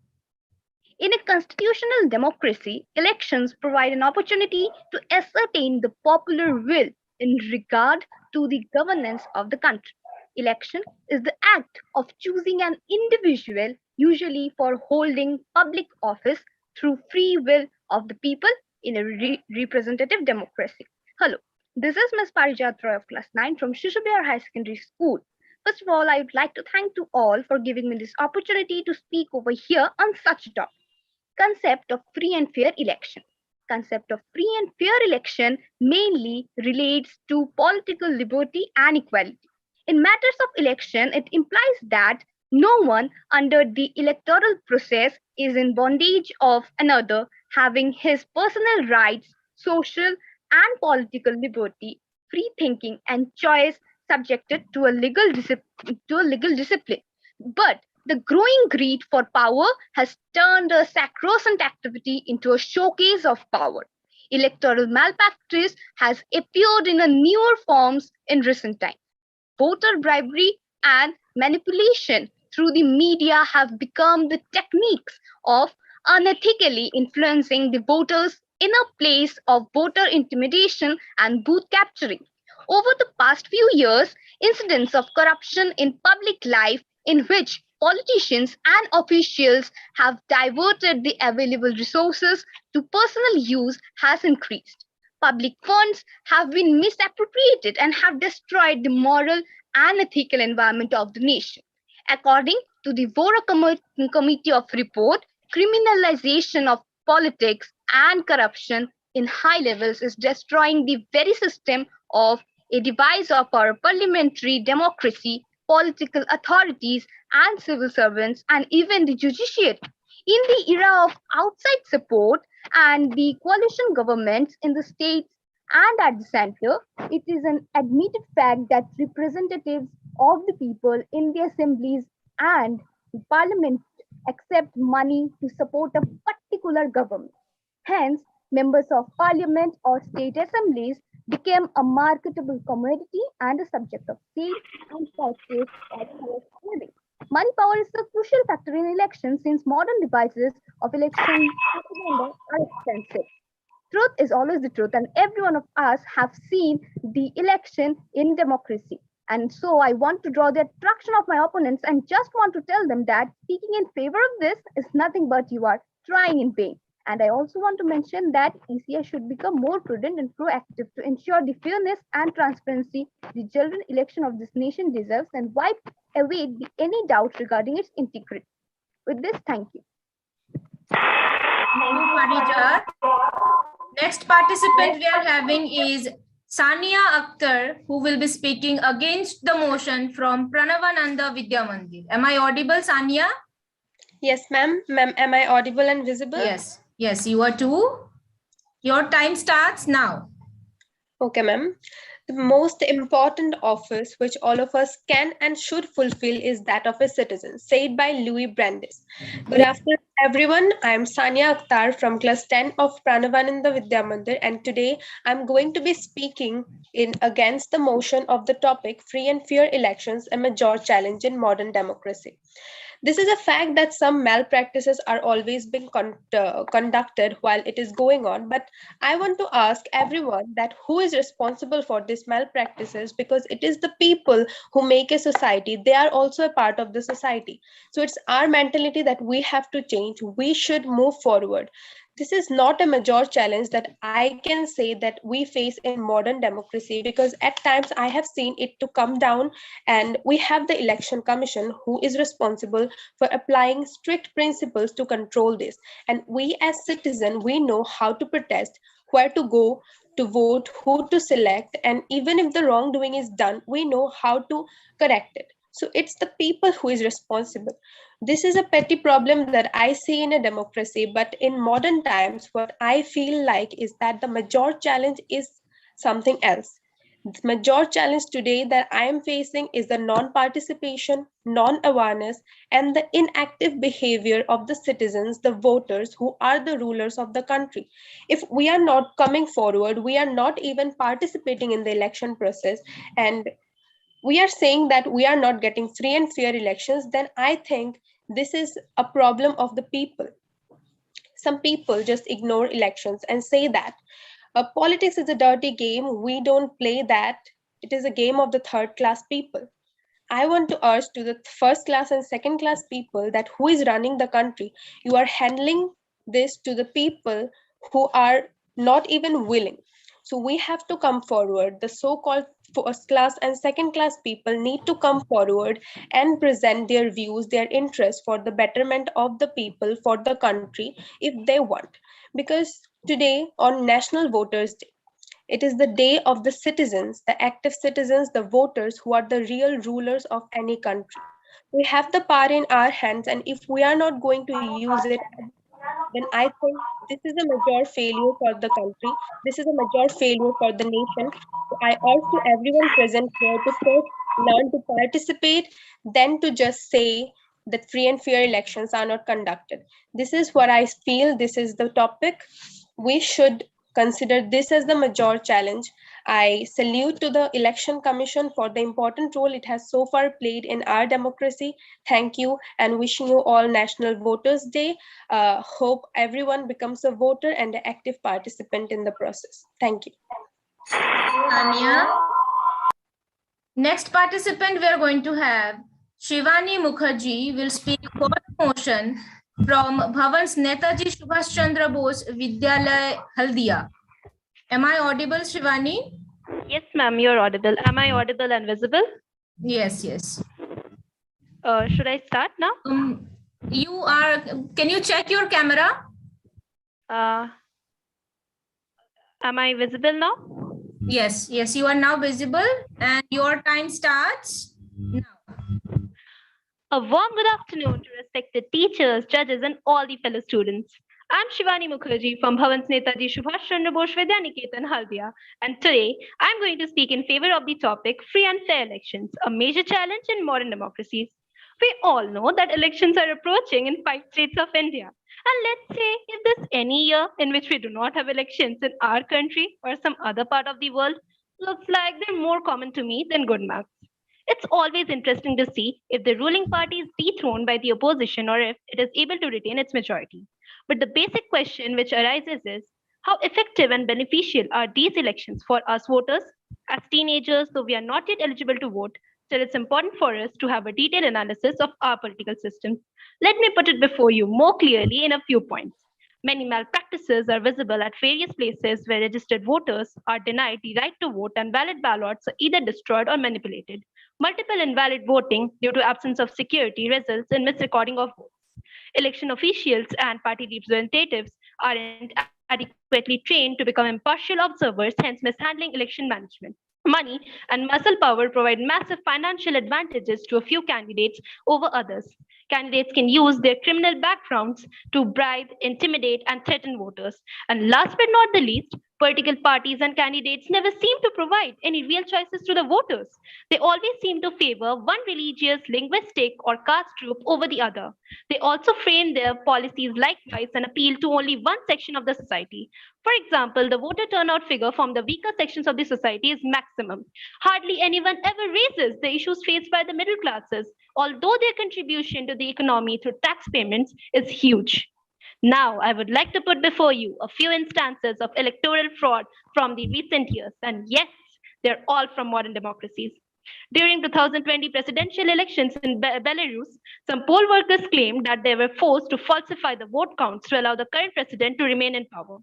In a constitutional democracy, elections provide an opportunity to ascertain the popular will in regard to the governance of the country. Election is the act of choosing an individual, usually for holding public office, through free will of the people in a representative democracy. Hello, this is Ms. Parijat Roy of Class 9 from Shishu Bihar High Secondary School. First of all, I would like to thank you all for giving me this opportunity to speak over here on such a topic. Concept of free and fair election. Concept of free and fair election mainly relates to political liberty and equality. In matters of election, it implies that no one under the electoral process is in bondage of another, having his personal rights, social and political liberty, free thinking and choice subjected to a legal discipline. But the growing greed for power has turned a sacrosanct activity into a showcase of power. Electoral malpractice has appeared in a newer forms in recent times. Voter bribery and manipulation through the media have become the techniques of unethically influencing the voters in a place of voter intimidation and booth capturing. Over the past few years, incidents of corruption in public life in which politicians and officials have diverted the available resources to personal use has increased. Public funds have been misappropriated and have destroyed the moral and ethical environment of the nation. According to the Vora Committee of Report, criminalization of politics and corruption in high levels is destroying the very system of a device of our parliamentary democracy, political authorities and civil servants, and even the judiciary. In the era of outside support and the coalition governments in the states And at the center, it is an admitted fact that representatives of the people in the assemblies and the parliament accept money to support a particular government. Hence, members of parliament or state assemblies became a marketable commodity and a subject of state and purchase or collective living. Money power is a crucial factor in elections since modern devices of election propaganda are expensive. Truth is always the truth, and every one of us have seen the election in democracy. And so I want to draw the attraction of my opponents and just want to tell them that speaking in favor of this is nothing but you are trying in vain. And I also want to mention that ECI should become more prudent and proactive to ensure the fairness and transparency the general election of this nation deserves and wipe away any doubt regarding its integrity. With this, thank you. Thank you, Parijat. Next participant we are having is Sania Akhtar, who will be speaking against the motion from Pranavananda Vidya Mandir. Am I audible, Sania? Yes, ma'am. Ma'am, am I audible and visible? Yes. Yes, you are too. Your time starts now. Okay, ma'am. The most important office which all of us can and should fulfill is that of a citizen, said by Louis Brandeis. Good afternoon, everyone. I am Sania Akhtar from class 10 of Pranavananda Vidya Mandir, and today I'm going to be speaking against the motion of the topic Free and Fair Elections, a Major Challenge in Modern Democracy. This is a fact that some malpractices are always being conducted while it is going on. But I want to ask everyone that who is responsible for these malpractices, because it is the people who make a society. They are also a part of the society. So it's our mentality that we have to change. We should move forward. This is not a major challenge that I can say that we face in modern democracy, because at times I have seen it to come down, and we have the election commission who is responsible for applying strict principles to control this. And we as citizens, we know how to protest, where to go to vote, who to select, and even if the wrongdoing is done, we know how to correct it. So it's the people who is responsible. This is a petty problem that I see in a democracy, but in modern times, what I feel like is that the major challenge is something else. The major challenge today that I am facing is the non-participation, non-awareness, and the inactive behavior of the citizens, the voters, who are the rulers of the country. If we are not coming forward, we are not even participating in the election process, and we are saying that we are not getting free and fair elections, then I think this is a problem of the people. Some people just ignore elections and say that politics is a dirty game. We don't play that. It is a game of the third class people. I want to urge to the first class and second class people that who is running the country, you are handling this to the people who are not even willing. So we have to come forward. The so-called first class and second class people need to come forward and present their views, their interests for the betterment of the people, for the country, if they want. Because today on National Voters Day, it is the day of the citizens, the active citizens, the voters who are the real rulers of any country. We have the power in our hands, and if we are not going to use it, then I think this is a major failure for the country. This is a major failure for the nation. So I urge to everyone present here to first learn to participate, then to just say that free and fair elections are not conducted. This is what I feel. This is the topic. We should consider this as the major challenge. I salute to the Election Commission for the important role it has so far played in our democracy. Thank you, and wishing you all National Voters Day. Hope everyone becomes a voter and an active participant in the process. Thank you. Tanya. Next participant we are going to have Shivani Mukherjee will speak for the motion from Bhavan's Netaji Subhash Chandra Bose Vidyalaya Haldia. Am I audible, Shivani? Yes, ma'am, you're audible. Am I audible and visible? Yes, yes. Should I start now? You are, can you check your camera? Am I visible now? Yes, yes, you are now visible and your time starts now. A warm good afternoon to respected teachers, judges, and all the fellow students. I'm Shivani Mukherjee from Bhavan's Netaji Subhash Chandra Bose Vidya Niketan Haldia, and today I'm going to speak in favor of the topic free and fair elections, a major challenge in modern democracies. We all know that elections are approaching in 5 states of India. And let's say if there's any year in which we do not have elections in our country or some other part of the world, looks like they're more common to me than good marks. It's always interesting to see if the ruling party is dethroned by the opposition or if it is able to retain its majority. But the basic question which arises is how effective and beneficial are these elections for us voters? As teenagers, though we are not yet eligible to vote, still it's important for us to have a detailed analysis of our political system. Let me put it before you more clearly in a few points. Many malpractices are visible at various places where registered voters are denied the right to vote and valid ballots are either destroyed or manipulated. Multiple invalid voting due to absence of security results in misrecording of votes. Election officials and party representatives aren't adequately trained to become impartial observers, hence mishandling election management. Money and muscle power provide massive financial advantages to a few candidates over others. Candidates can use their criminal backgrounds to bribe, intimidate, and threaten voters. And last but not the least, political parties and candidates never seem to provide any real choices to the voters. They always seem to favor one religious, linguistic, or caste group over the other. They also frame their policies likewise and appeal to only one section of the society. For example, the voter turnout figure from the weaker sections of the society is maximum. Hardly anyone ever raises the issues faced by the middle classes, although their contribution to the economy through tax payments is huge. Now, I would like to put before you a few instances of electoral fraud from the recent years, and yes, they're all from modern democracies. During 2020 presidential elections in Belarus, some poll workers claimed that they were forced to falsify the vote counts to allow the current president to remain in power.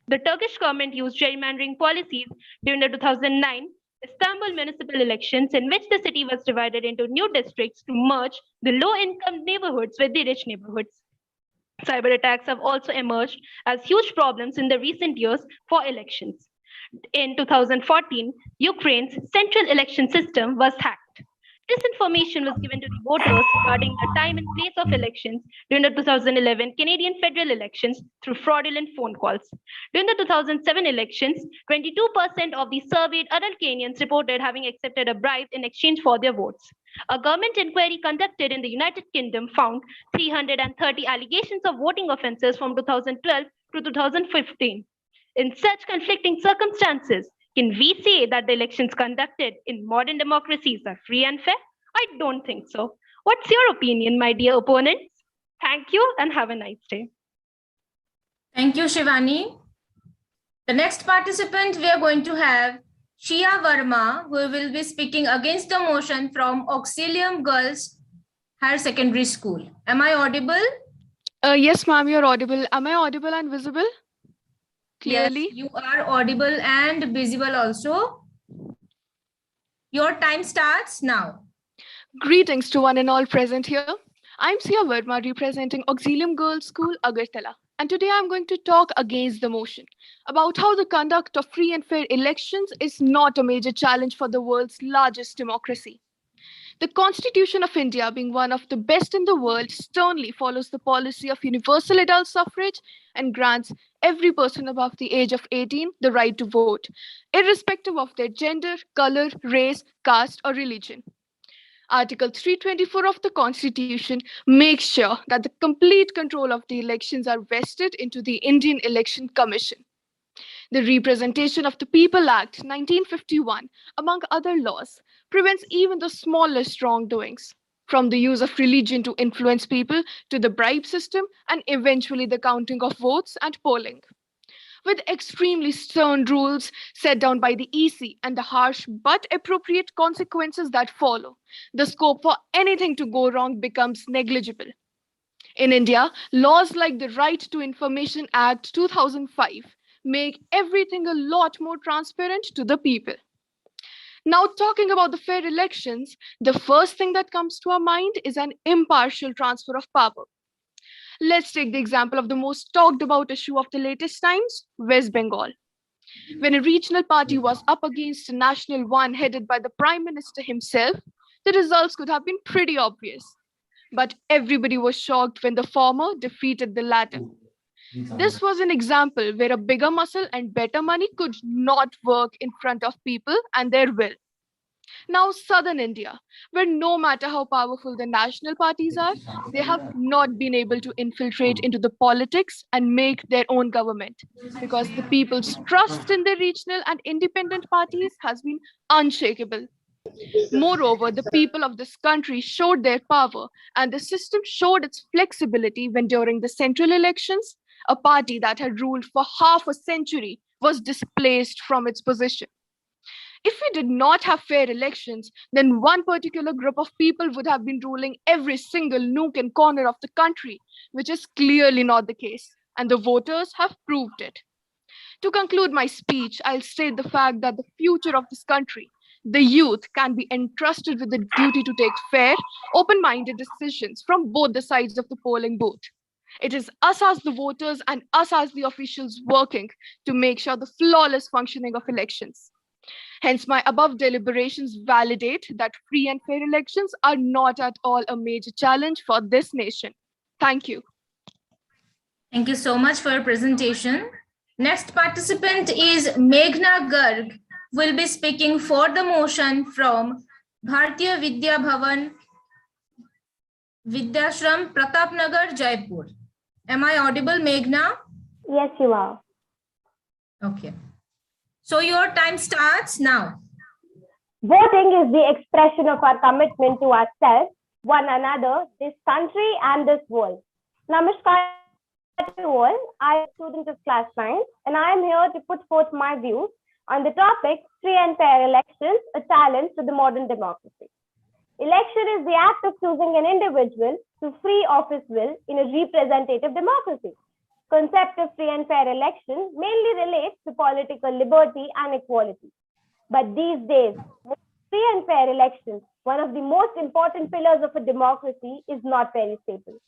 The Turkish government used gerrymandering policies during the 2009 Istanbul municipal elections, in which the city was divided into new districts to merge the low income neighborhoods with the rich neighborhoods. Cyber attacks have also emerged as huge problems in the recent years for elections. In 2014, Ukraine's central election system was hacked. Disinformation was given to the voters regarding the time and place of elections during the 2011 Canadian federal elections through fraudulent phone calls. During the 2007 elections, 22% of the surveyed adult Kenyans reported having accepted a bribe in exchange for their votes. A government inquiry conducted in the United Kingdom found 330 allegations of voting offences from 2012 to 2015. In such conflicting circumstances, can we say that the elections conducted in modern democracies are free and fair? I don't think so. What's your opinion, my dear opponents? Thank you and have a nice day. Thank you, Shivani. The next participant we are going to have Shia Verma, who will be speaking against the motion from Auxilium Girls Higher Secondary School. Am I audible? Yes, ma'am, you're audible. Am I audible and visible? Clearly? Yes, you are audible and visible also. Your time starts now. Greetings to one and all present here. I'm Sia Verma representing Auxilium Girls School, Agartala. And today I'm going to talk against the motion about how the conduct of free and fair elections is not a major challenge for the world's largest democracy. The Constitution of India, being one of the best in the world, sternly follows the policy of universal adult suffrage and grants every person above the age of 18 the right to vote, irrespective of their gender, color, race, caste, or religion. Article 324 of the Constitution makes sure that the complete control of the elections are vested into the Indian Election Commission. The Representation of the People Act 1951, among other laws, prevents even the smallest wrongdoings, from the use of religion to influence people to the bribe system and eventually the counting of votes and polling. With extremely stern rules set down by the EC and the harsh but appropriate consequences that follow, the scope for anything to go wrong becomes negligible. In India, laws like the Right to Information Act 2005 make everything a lot more transparent to the people. Now, talking about the fair elections, the first thing that comes to our mind is an impartial transfer of power. Let's take the example of the most talked about issue of the latest times, West Bengal. When a regional party was up against a national one headed by the Prime Minister himself, the results could have been pretty obvious. But everybody was shocked when the former defeated the latter. This was an example where a bigger muscle and better money could not work in front of people and their will. Now, southern India, where no matter how powerful the national parties are, they have not been able to infiltrate into the politics and make their own government because the people's trust in the regional and independent parties has been unshakable. Moreover, the people of this country showed their power, and the system showed its flexibility when during the central elections, a party that had ruled for half a century was displaced from its position. If we did not have fair elections, then one particular group of people would have been ruling every single nook and corner of the country, which is clearly not the case, and the voters have proved it. To conclude my speech, I'll state the fact that the future of this country, the youth, can be entrusted with the duty to take fair, open-minded decisions from both the sides of the polling booth. It is us as the voters and us as the officials working to make sure the flawless functioning of elections. Hence, my above deliberations validate that free and fair elections are not at all a major challenge for this nation. Thank you. Thank you so much for your presentation. Next participant is Meghna Garg, will be speaking for the motion from Bharatiya Vidya Bhavan, Vidyashram, Pratapnagar, Jaipur. Am I audible, Meghna? Yes, you are. Okay. So your time starts now. Voting is the expression of our commitment to ourselves, one another, this country, and this world. Namaskar to all. I am a student of class 9, and I am here to put forth my views on the topic free and fair elections, a challenge to the modern democracy. Election is the act of choosing an individual to free of his will in a representative democracy. Concept of free and fair election mainly relates to political liberty and equality. But these days, free and fair elections, one of the most important pillars of a democracy, is not very stable.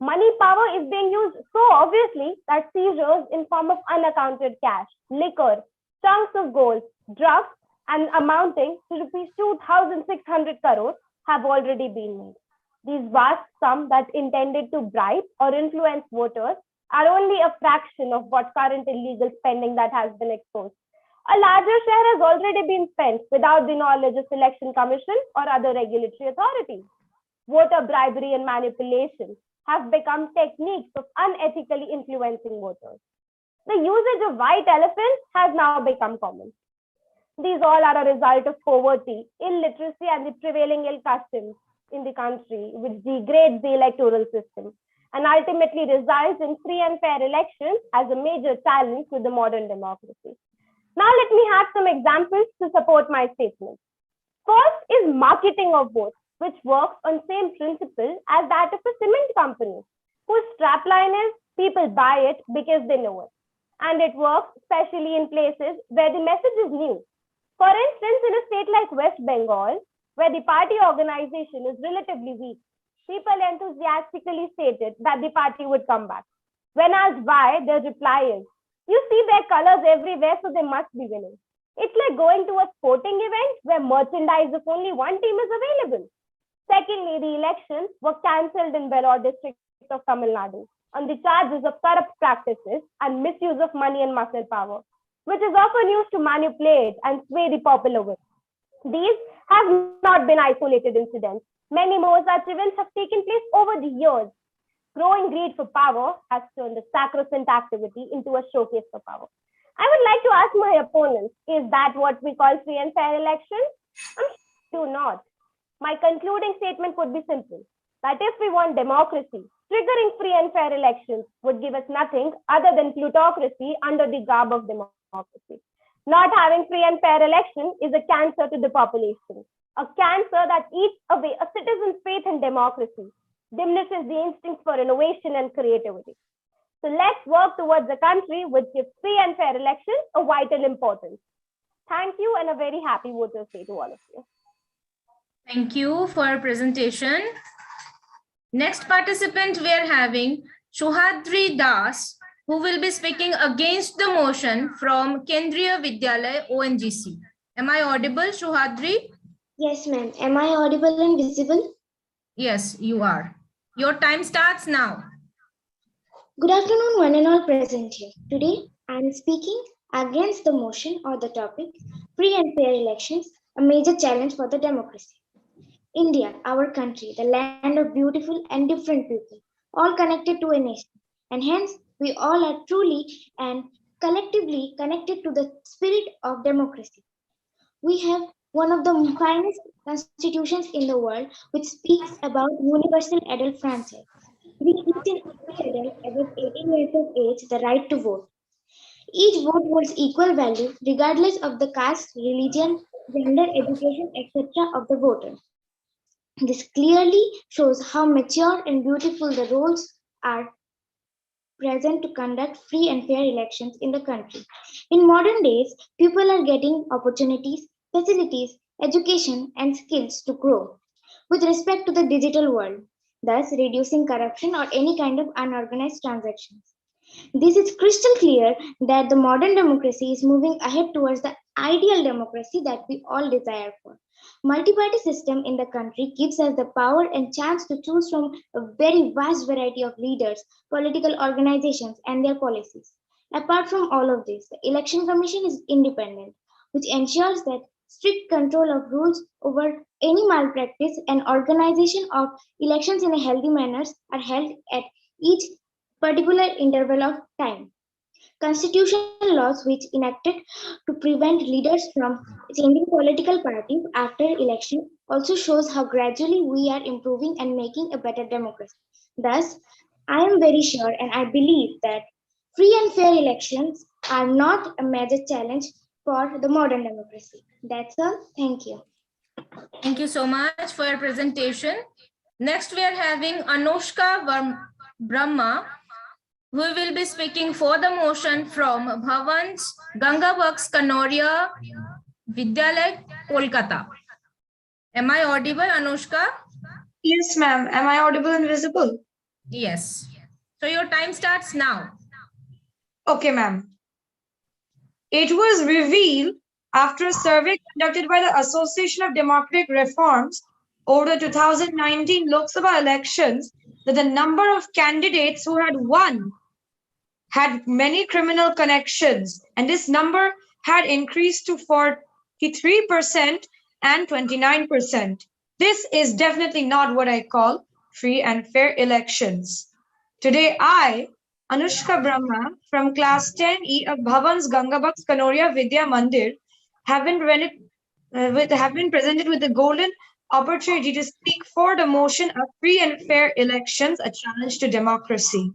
Money power is being used so obviously that seizures in form of unaccounted cash, liquor, chunks of gold, drugs, and amounting to rupees 2,600 crores have already been made. These vast sums that intended to bribe or influence voters are only a fraction of what current illegal spending that has been exposed. A larger share has already been spent without the knowledge of Election Commission or other regulatory authorities. Voter bribery and manipulation have become techniques of unethically influencing voters. The usage of white elephants has now become common. These all are a result of poverty, illiteracy, and the prevailing ill customs in the country, which degrades the electoral system and ultimately results in free and fair elections as a major challenge to the modern democracy. Now let me have some examples to support my statement. First is marketing of votes, which works on same principle as that of a cement company, whose strapline is people buy it because they know it. And it works especially in places where the message is new. For instance, in a state like West Bengal, where the party organization is relatively weak, people enthusiastically stated that the party would come back. When asked why, their reply is, you see their colors everywhere, so they must be winning. It's like going to a sporting event where merchandise of only one team is available. Secondly, the elections were cancelled in Vellore district of Tamil Nadu on the charges of corrupt practices and misuse of money and muscle power, which is often used to manipulate and sway the popular will. These have not been isolated incidents. Many more such events have taken place over the years. Growing greed for power has turned a sacrosanct activity into a showcase for power. I would like to ask my opponents, is that what we call free and fair elections? I'm sure do not. My concluding statement would be simple, that if we want democracy, triggering free and fair elections would give us nothing other than plutocracy under the garb of democracy. Not having free and fair election is a cancer to the population, a cancer that eats away a citizen's faith in democracy, diminishes the instincts for innovation and creativity. So let's work towards a country which gives free and fair elections a vital importance. Thank you and a very happy Voters' Day to all of you. Thank you for your presentation. Next participant we are having Shuhadri Das, who will be speaking against the motion from Kendriya Vidyalaya ONGC. Am I audible, Shuhadri? Yes, ma'am. Am I audible and visible? Yes, you are. Your time starts now. Good afternoon, one and all present here. Today, I am speaking against the motion or the topic free and fair elections, a major challenge for the democracy. India, our country, the land of beautiful and different people, all connected to a nation, and hence we all are truly and collectively connected to the spirit of democracy. We have one of the finest constitutions in the world which speaks about universal adult franchise, giving each and every adult above 18 years of age the right to vote. Each vote holds equal value regardless of the caste, religion, gender, education, etc. of the voter. This clearly shows how mature and beautiful the roles are present to conduct free and fair elections in the country. In modern days, people are getting opportunities, facilities, education, and skills to grow with respect to the digital world, thus reducing corruption or any kind of unorganized transactions. This is crystal clear that the modern democracy is moving ahead towards the ideal democracy that we all desire for. Multi-party system in the country gives us the power and chance to choose from a very vast variety of leaders, political organizations, and their policies. Apart from all of this, the Election Commission is independent, which ensures that strict control of rules over any malpractice and organization of elections in a healthy manner are held at each particular interval of time. Constitutional laws which enacted to prevent leaders from changing political parties after election also shows how gradually we are improving and making a better democracy. Thus, I am very sure and I believe that free and fair elections are not a major challenge for the modern democracy. That's all. Thank you. Thank you so much for your presentation. Next, we are having Anushka Brahma, who will be speaking for the motion from Bhavan's Ganga Works Kanoria Vidyalaya, Kolkata. Am I audible, Anushka? Yes, ma'am. Am I audible and visible? Yes. So your time starts now. Okay, ma'am. It was revealed after a survey conducted by the Association of Democratic Reforms over the 2019 Lok Sabha elections that the number of candidates who had won had many criminal connections, and this number had increased to 43% and 29%. This is definitely not what I call free and fair elections. Today, I, Anushka Brahma from class 10E of Bhavan's Gangabaks Kanoria Vidya Mandir, have been presented with the golden opportunity to speak for the motion of free and fair elections, a challenge to democracy.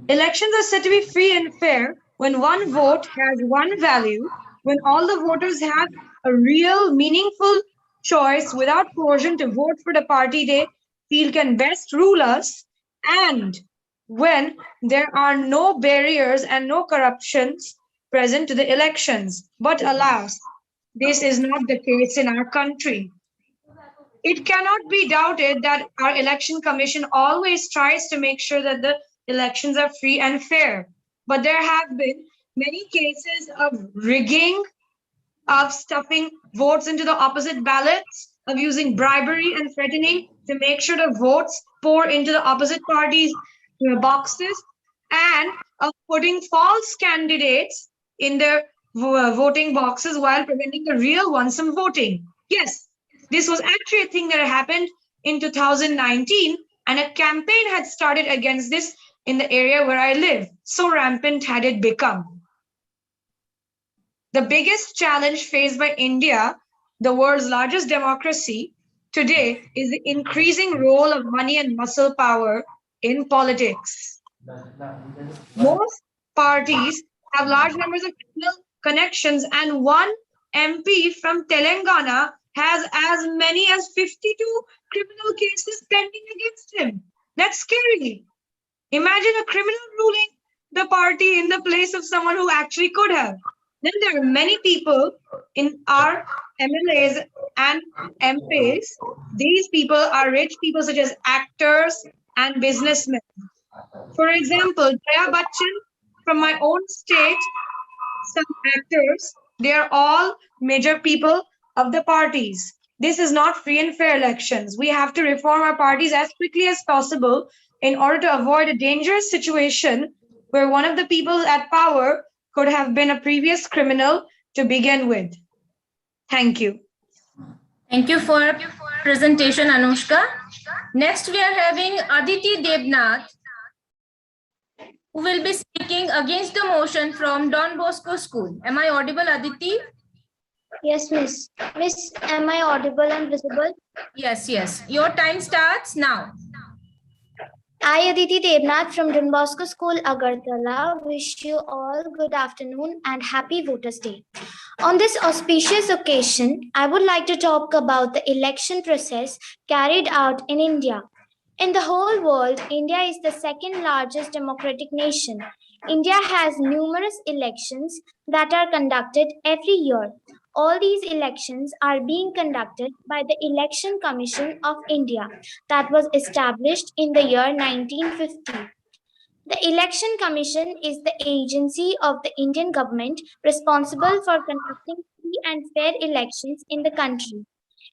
Elections are said to be free and fair when one vote has one value, when all the voters have a real, meaningful choice without coercion to vote for the party they feel can best rule us, and when there are no barriers and no corruptions present to the elections. But alas, this is not the case in our country. It cannot be doubted that our election commission always tries to make sure that the elections are free and fair. But there have been many cases of rigging, of stuffing votes into the opposite ballots, of using bribery and threatening to make sure the votes pour into the opposite parties' boxes, and of putting false candidates in their voting boxes while preventing the real ones from voting. Yes, this was actually a thing that happened in 2019, and a campaign had started against this in the area where I live. So rampant had it become. The biggest challenge faced by India, the world's largest democracy, today is the increasing role of money and muscle power in politics. Most parties have large numbers of criminal connections, and one MP from Telangana has as many as 52 criminal cases pending against him. That's scary. Imagine a criminal ruling the party in the place of someone who actually could have. Then there are many people in our MLAs and MPs. These people are rich people such as actors and businessmen. For example, Jaya Bachchan from my own state, some actors, they are all major people of the parties. This is not free and fair elections. We have to reform our parties as quickly as possible in order to avoid a dangerous situation where one of the people at power could have been a previous criminal to begin with. Thank you. Thank you for presentation, Anushka. Next, we are having Aditi Debnath, who will be speaking against the motion from Don Bosco School. Am I audible, Aditi? Yes, Miss. Miss, am I audible and visible? Yes, yes. Your time starts now. I, Aditi Debnath from Don Bosco School, Agartala, wish you all good afternoon and happy Voters' Day. On this auspicious occasion, I would like to talk about the election process carried out in India. In the whole world, India is the second largest democratic nation. India has numerous elections that are conducted every year. All these elections are being conducted by the Election Commission of India that was established in the year 1950. The Election Commission is the agency of the Indian government responsible for conducting free and fair elections in the country.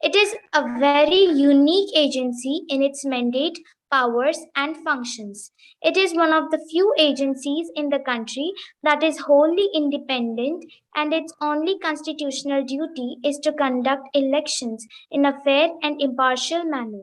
It is a very unique agency in its mandate, powers, and functions. It is one of the few agencies in the country that is wholly independent, and its only constitutional duty is to conduct elections in a fair and impartial manner.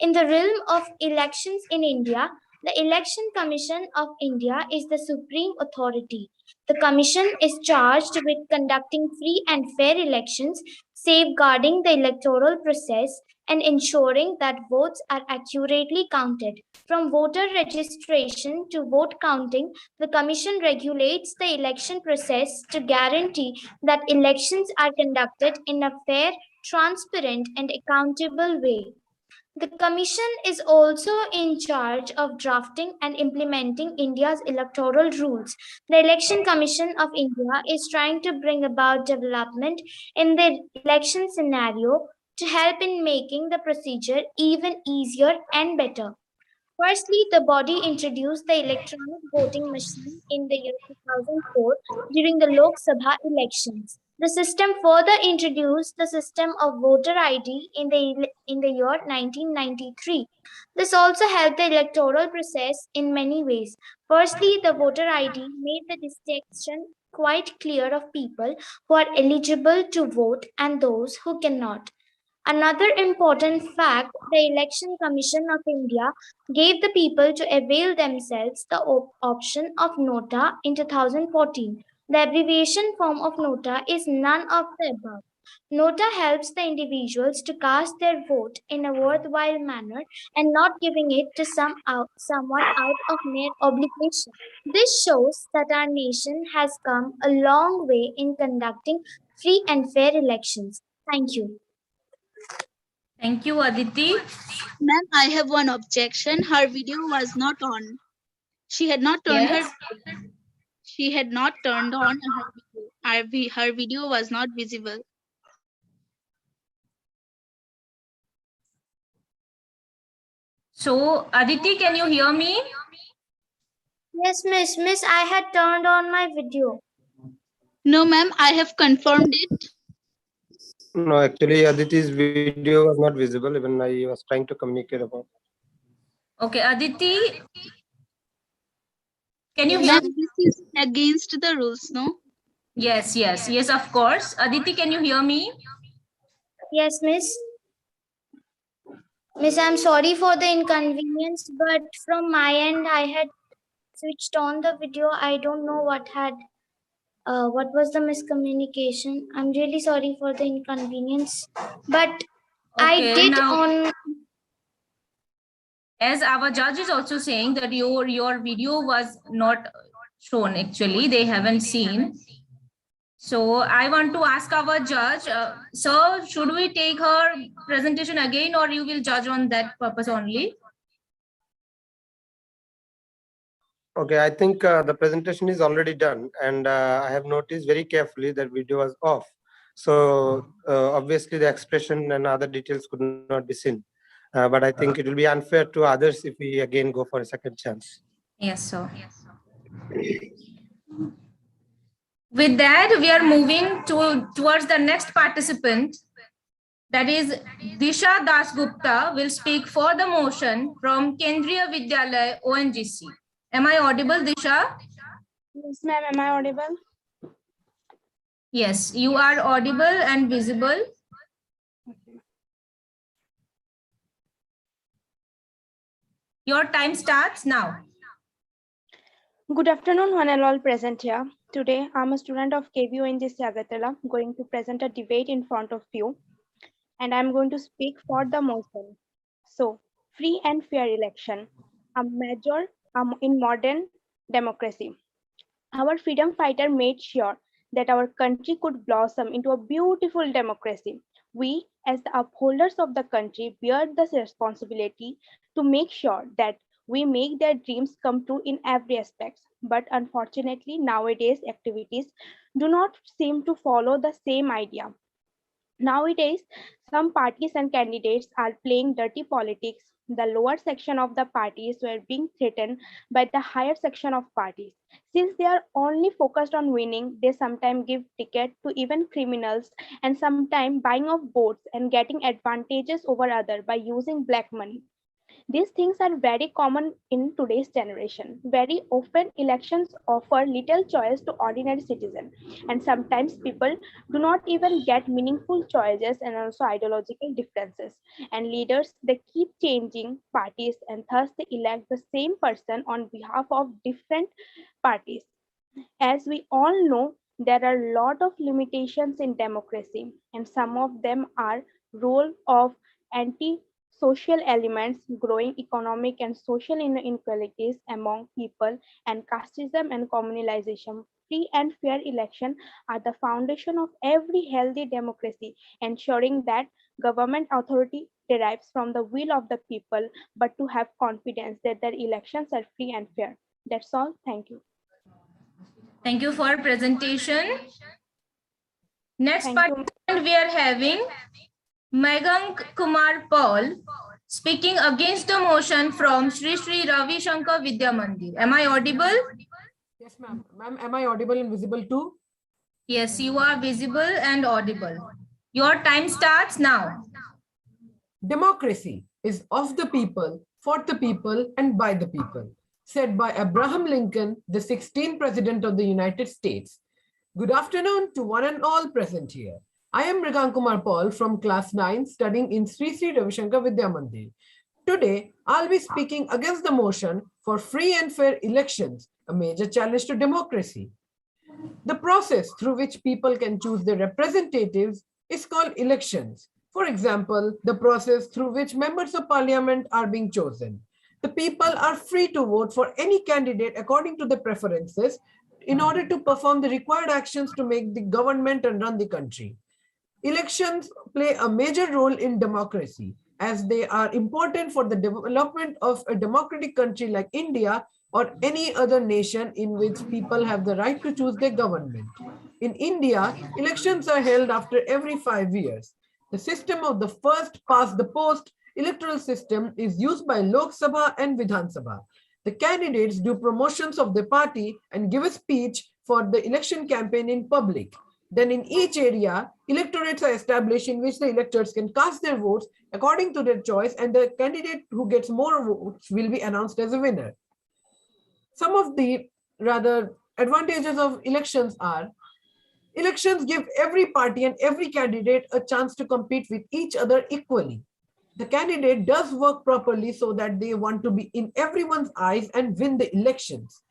In the realm of elections in India, the Election Commission of India is the supreme authority. The Commission is charged with conducting free and fair elections, safeguarding the electoral process, and ensuring that votes are accurately counted. From voter registration to vote counting, the Commission regulates the election process to guarantee that elections are conducted in a fair, transparent, and accountable way. The Commission is also in charge of drafting and implementing India's electoral rules. The Election Commission of India is trying to bring about development in the election scenario to help in making the procedure even easier and better. Firstly, the body introduced the electronic voting machine in the year 2004 during the Lok Sabha elections. The system further introduced the system of voter ID in the year 1993. This also helped the electoral process in many ways. Firstly, the voter ID made the distinction quite clear of people who are eligible to vote and those who cannot. Another important fact, the Election Commission of India gave the people to avail themselves the option of Nota in 2014. The abbreviation form of Nota is none of the above. Nota helps the individuals to cast their vote in a worthwhile manner and not giving it to someone out of mere obligation. This shows that our nation has come a long way in conducting free and fair elections. Thank you. Thank you, Aditi. Ma'am, I have one objection. Her video was not on. She had not turned Yes. She had not turned on her video. Her video was not visible. So, Aditi, can you hear me? Yes, Miss. Miss, I had turned on my video. No, ma'am, I have confirmed it. No, actually, Aditi's video was not visible. Even I was trying to communicate about. Okay, Aditi, can you hear Ma'am, me? this is against the rules, no? Yes, yes, yes, of course. Aditi, can you hear me? Yes, Miss. Miss, I'm sorry for the inconvenience, but from my end, I had switched on the video. I don't know what was the miscommunication. I'm really sorry for the inconvenience, but I Okay, did now, on. as our judge is also saying that your video was not shown, actually, they haven't seen. So I want to ask our judge, sir, should we take her presentation again or you will judge on that purpose only? Okay, I think the presentation is already done, and I have noticed very carefully that video was off. So obviously the expression and other details could not be seen. But I think it will be unfair to others if we again go for a second chance. Yes, sir. With that, we are moving towards the next participant. that is Disha Dasgupta, will speak for the motion from Kendriya Vidyalaya ONGC. Am I audible, Disha? Yes, ma'am. Am I audible? Yes, you are audible and visible. Your time starts now. Good afternoon, one and all present here. Today, I'm a student of KVONGC Agartala, going to present a debate in front of you, and I'm going to speak for the motion. So, free and fair election, a measure in modern democracy. Our freedom fighter made sure that our country could blossom into a beautiful democracy. We, as the upholders of the country, bear this responsibility to make sure that we make their dreams come true in every aspect. But unfortunately, nowadays activities do not seem to follow the same idea. Nowadays, some parties and candidates are playing dirty politics. The lower section of the parties were being threatened by the higher section of parties. Since they are only focused on winning, they sometimes give ticket to even criminals and sometimes buying of votes and getting advantages over others by using black money. These things are very common in today's generation. Very often elections offer little choice to ordinary citizens, and sometimes people do not even get meaningful choices and also ideological differences. And leaders, they keep changing parties and thus they elect the same person on behalf of different parties. As we all know, there are a lot of limitations in democracy, and some of them are role of anti-social elements, growing economic and social inequalities among people, and casteism and communalization. Free and fair election are the foundation of every healthy democracy, ensuring that government authority derives from the will of the people, but to have confidence that their elections are free and fair. That's all. Thank you. Thank you for presentation. Next participant we are having Meghang Kumar Paul speaking against the motion from Sri Sri Ravi Shankar Vidya Mandir. Am I audible? Yes, ma'am. Ma'am, am I audible and visible too? Yes, you are visible and audible. Your time starts now. Democracy is of the people, for the people, and by the people, said by Abraham Lincoln, the 16th President of the United States. Good afternoon to one and all present here. I am Meghang Kumar Paul from class 9 studying in Sri Sri Ravi Shankar Vidya Mandir. Today, I'll be speaking against the motion for free and fair elections, a major challenge to democracy. The process through which people can choose their representatives is called elections. For example, the process through which members of parliament are being chosen. The people are free to vote for any candidate according to their preferences in order to perform the required actions to make the government and run the country. Elections play a major role in democracy as they are important for the development of a democratic country like India or any other nation in which people have the right to choose their government. In India, elections are held after every 5 years. The system of the first past the post electoral system is used by Lok Sabha and Vidhan Sabha. The candidates do promotions of their party and give a speech for the election campaign in public. Then in each area, electorates are established in which the electors can cast their votes according to their choice, and the candidate who gets more votes will be announced as a winner. Some of the rather advantages of elections are elections give every party and every candidate a chance to compete with each other equally. The candidate does work properly so that they want to be in everyone's eyes and win the elections.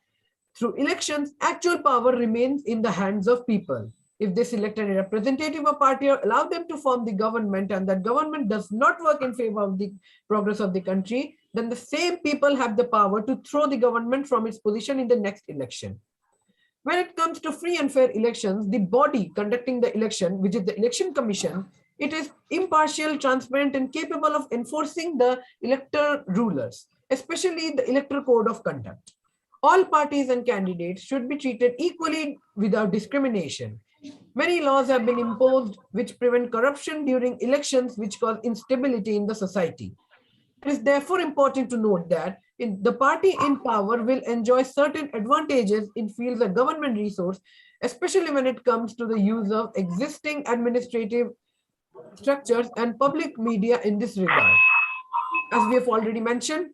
Through elections, actual power remains in the hands of people. If they select a representative of party or allow them to form the government and that government does not work in favor of the progress of the country, then the same people have the power to throw the government from its position in the next election. When it comes to free and fair elections, the body conducting the election, which is the Election Commission, it is impartial, transparent, and capable of enforcing the electoral rulers, especially the Electoral Code of Conduct. All parties and candidates should be treated equally without discrimination. Many laws have been imposed which prevent corruption during elections, which cause instability in the society. It is therefore important to note that the party in power will enjoy certain advantages in fields of government resource, especially when it comes to the use of existing administrative structures and public media in this regard. As we have already mentioned,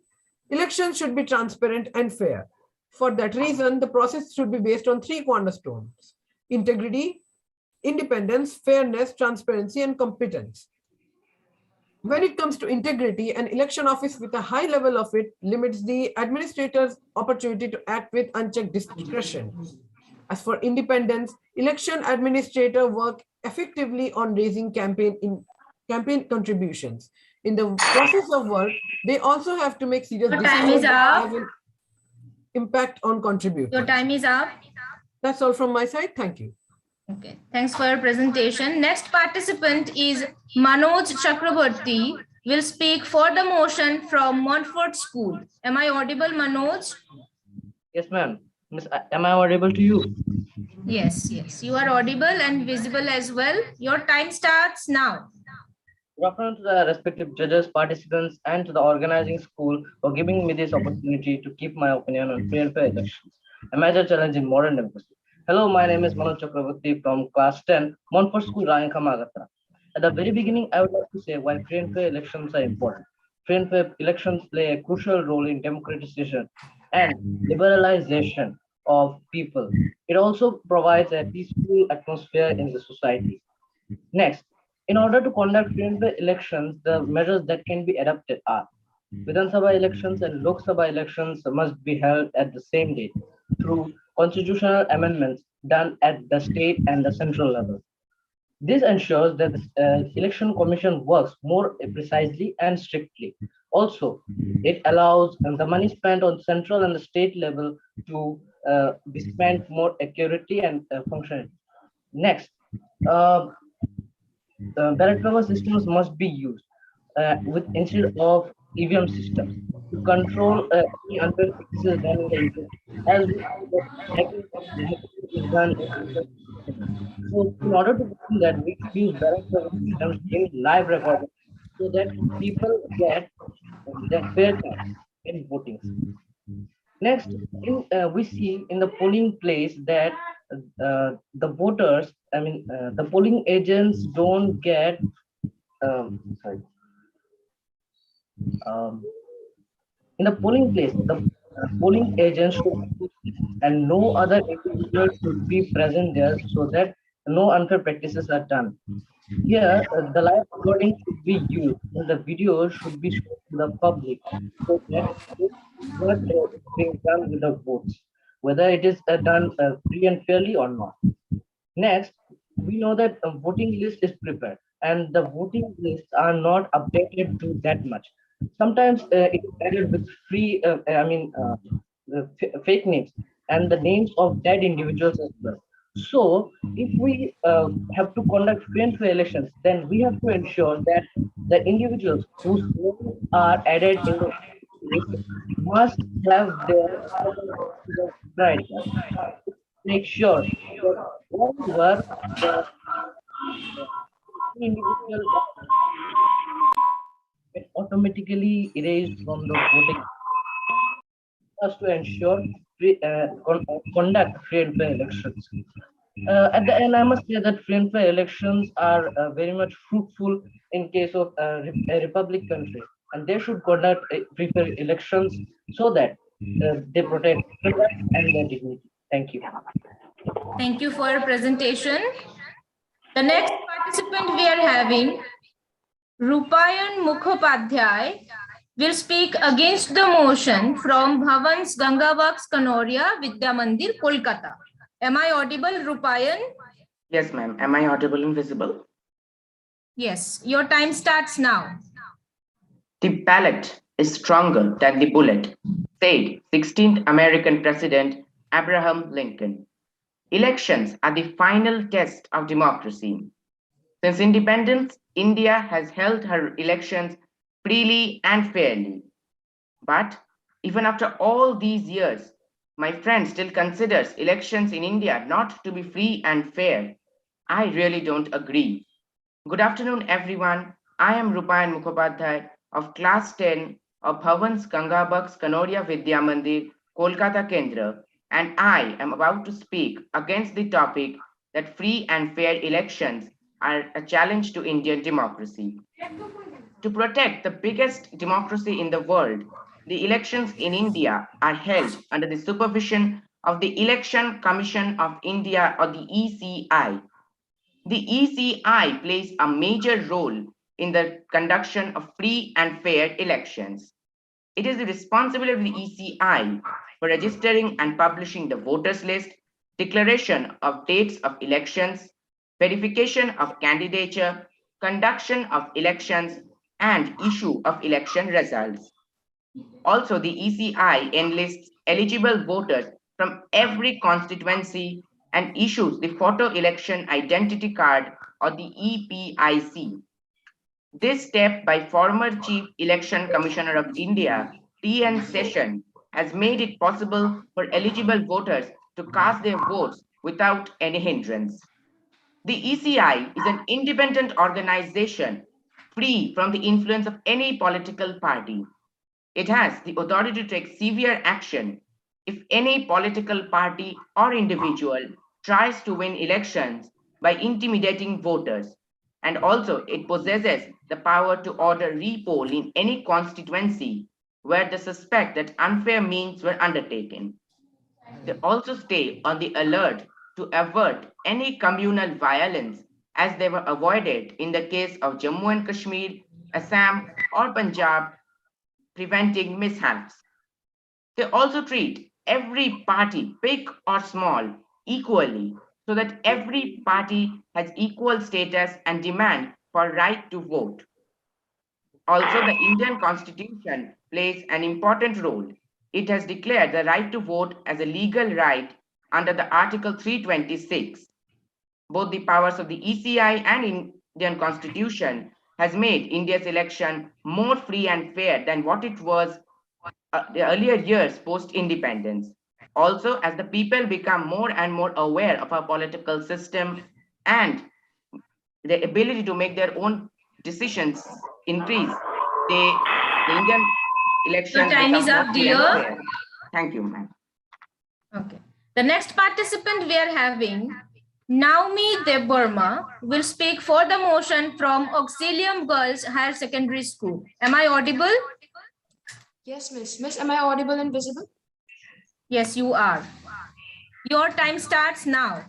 elections should be transparent and fair. For that reason, the process should be based on three cornerstones: integrity, independence, fairness, transparency, and competence. When it comes to integrity, an election office with a high level of it limits the administrator's opportunity to act with unchecked discretion. As for independence, election administrators work effectively on raising campaign contributions. In the process of work, they also have to make serious Your time is decisions that up. have an impact on contributors. Your time is up. That's all from my side. Thank you. Okay, thanks for your presentation. Next participant is Manoj Chakraborty, will speak for the motion from Montfort School. Am I audible, Manoj? Yes, ma'am. Miss, am I audible to you? Yes, you are audible and visible as well. Your time starts now. Good afternoon to the respective judges, participants, and to the organizing school for giving me this opportunity to keep my opinion on free and fair elections, a major challenge in modern democracy. Hello, my name is Manoj Chakraborty from class 10, Montfort School, Rayankha, Magadha. At the very beginning, I would like to say why free and fair elections are important. Free and fair elections play a crucial role in democratization and liberalization of people. It also provides a peaceful atmosphere in the society. Next, in order to conduct free and fair elections, the measures that can be adopted are: Vidhan Sabha elections and Lok Sabha elections must be held at the same date through constitutional amendments done at the state and the central level. This ensures that the election commission works more precisely and strictly. Also, it allows the money spent on central and the state level to be spent more accurately and functionally. Next, ballot paper systems must be used with instead of EVM systems to control any unfair practices done in the election, as we see that hacking of democracy is done in unfair systems. So, in order to do that, we should use ballot paper systems in live recording so that people get their fair chance in voting. Next, we see in the polling place that the voters, the polling agents don't get, sorry, in the polling place, the polling agents should and no other individual should be present there so that no unfair practices are done. Here, the live recording should be used and the video should be shown to the public so that what is being done with the votes, whether it is done free and fairly or not. Next, we know that a voting list is prepared and the voting lists are not updated to that much. Sometimes it is added with fake names and the names of dead individuals as well. So, if we have to conduct free and fair elections, then we have to ensure that the individuals whose names are added in the list must have their right. Make sure that whatever the individual get automatically erased from the voting us to ensure conduct free and fair elections. At the end, I must say that free and fair elections are very much fruitful in case of a republic country, and they should conduct free fair elections so that they protect human rights and their dignity. Thank you. Thank you for your presentation. The next participant we are having, Rupayan Mukhopadhyay, will speak against the motion from Bhavan's Gangavax Kanoria Vidya Mandir, Kolkata. Am I audible, Rupayan? Yes, ma'am. Am I audible and visible? Yes, your time starts now. The ballot is stronger than the bullet, said 16th American President Abraham Lincoln. Elections are the final test of democracy. Since independence, India has held her elections freely and fairly. But even after all these years, my friend still considers elections in India not to be free and fair. I really don't agree. Good afternoon, everyone. I am Rupayan Mukhopadhyay of class 10 of Bhavan's Gangavax Kanoria Vidya Mandir, Kolkata Kendra, and I am about to speak against the topic that free and fair elections are a challenge to Indian democracy. To protect the biggest democracy in the world, the elections in India are held under the supervision of the Election Commission of India, or the ECI. The ECI plays a major role in the conduction of free and fair elections. It is the responsibility of the ECI for registering and publishing the voters list, declaration of dates of elections, verification of candidature, conduction of elections, and issue of election results. Also, the ECI enlists eligible voters from every constituency and issues the Photo Election Identity Card, or the EPIC. This step by former Chief Election Commissioner of India, T.N. Session, has made it possible for eligible voters to cast their votes without any hindrance. The ECI is an independent organization free from the influence of any political party. It has the authority to take severe action if any political party or individual tries to win elections by intimidating voters. And also, it possesses the power to order repoll in any constituency where they suspect that unfair means were undertaken. They also stay on the alert to avert any communal violence, as they were avoided in the case of Jammu and Kashmir, Assam, or Punjab, preventing mishaps. They also treat every party, big or small, equally, so that every party has equal status and demand for right to vote. Also, the Indian Constitution plays an important role. It has declared the right to vote as a legal right under the Article 326. Both the powers of the ECI and Indian Constitution has made India's election more free and fair than what it was the earlier years post-independence. Also, as the people become more and more aware of our political system and the ability to make their own decisions increase, the Indian elections Your time become is more up, free and dear. fair. Thank you, ma'am. Okay. The next participant we are having, Naomi Deburma, will speak for the motion from Auxilium Girls Higher Secondary School. Am I audible? Yes, miss. Miss, am I audible and visible? Yes, you are. Your time starts now.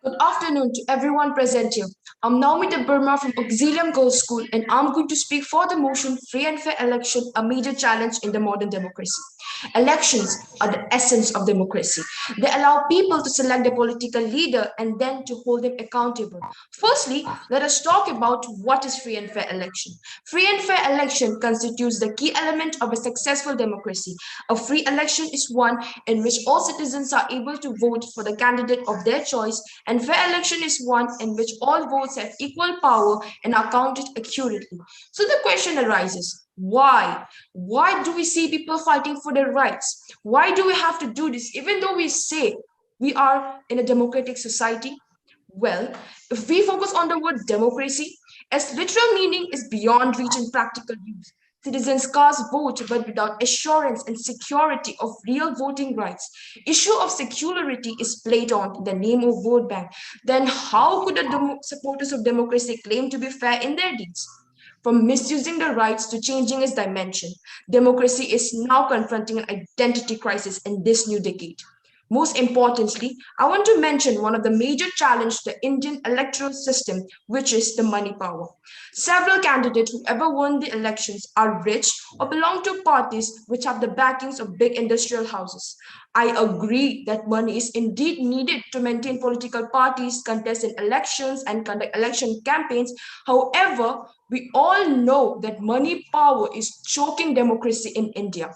Good afternoon to everyone present here. I'm Naomi Burma from Auxilium Girls School, and I'm going to speak for the motion Free and Fair Election, a Major Challenge in the Modern Democracy. Elections are the essence of democracy. They allow people to select a political leader and then to hold them accountable. Firstly, let us talk about what is free and fair election. Free and fair election constitutes the key element of a successful democracy. A free election is one in which all citizens are able to vote for the candidate of their choice, and fair election is one in which all votes have equal power and are counted accurately. So the question arises, why? Why do we see people fighting for their rights? Why do we have to do this even though we say we are in a democratic society? Well, if we focus on the word democracy, its literal meaning is beyond reach in practical use. Citizens cast vote, but without assurance and security of real voting rights. Issue of security is played on in the name of vote bank. Then how could the supporters of democracy claim to be fair in their deeds? From misusing the rights to changing its dimension, democracy is now confronting an identity crisis in this new decade. Most importantly, I want to mention one of the major challenges to the Indian electoral system, which is the money power. Several candidates who ever won the elections are rich or belong to parties which have the backings of big industrial houses. I agree that money is indeed needed to maintain political parties, contest in elections, and conduct election campaigns. However, we all know that money power is choking democracy in India.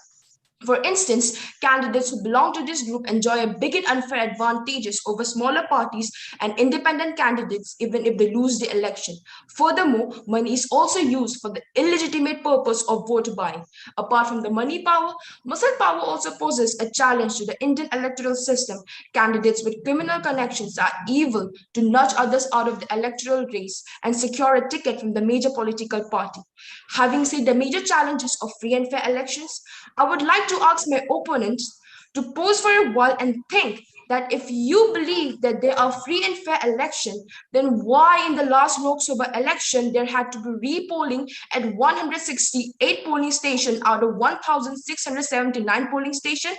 For instance, candidates who belong to this group enjoy a big and unfair advantages over smaller parties and independent candidates even if they lose the election. Furthermore, money is also used for the illegitimate purpose of vote buying. Apart from the money power, muscle power also poses a challenge to the Indian electoral system. Candidates with criminal connections are able to nudge others out of the electoral race and secure a ticket from the major political party. Having said the major challenges of free and fair elections, I would like to ask my opponents to pause for a while and think that if you believe that there are free and fair elections, then why in the last Lok Sabha election there had to be repolling at 168 polling stations out of 1,679 polling stations?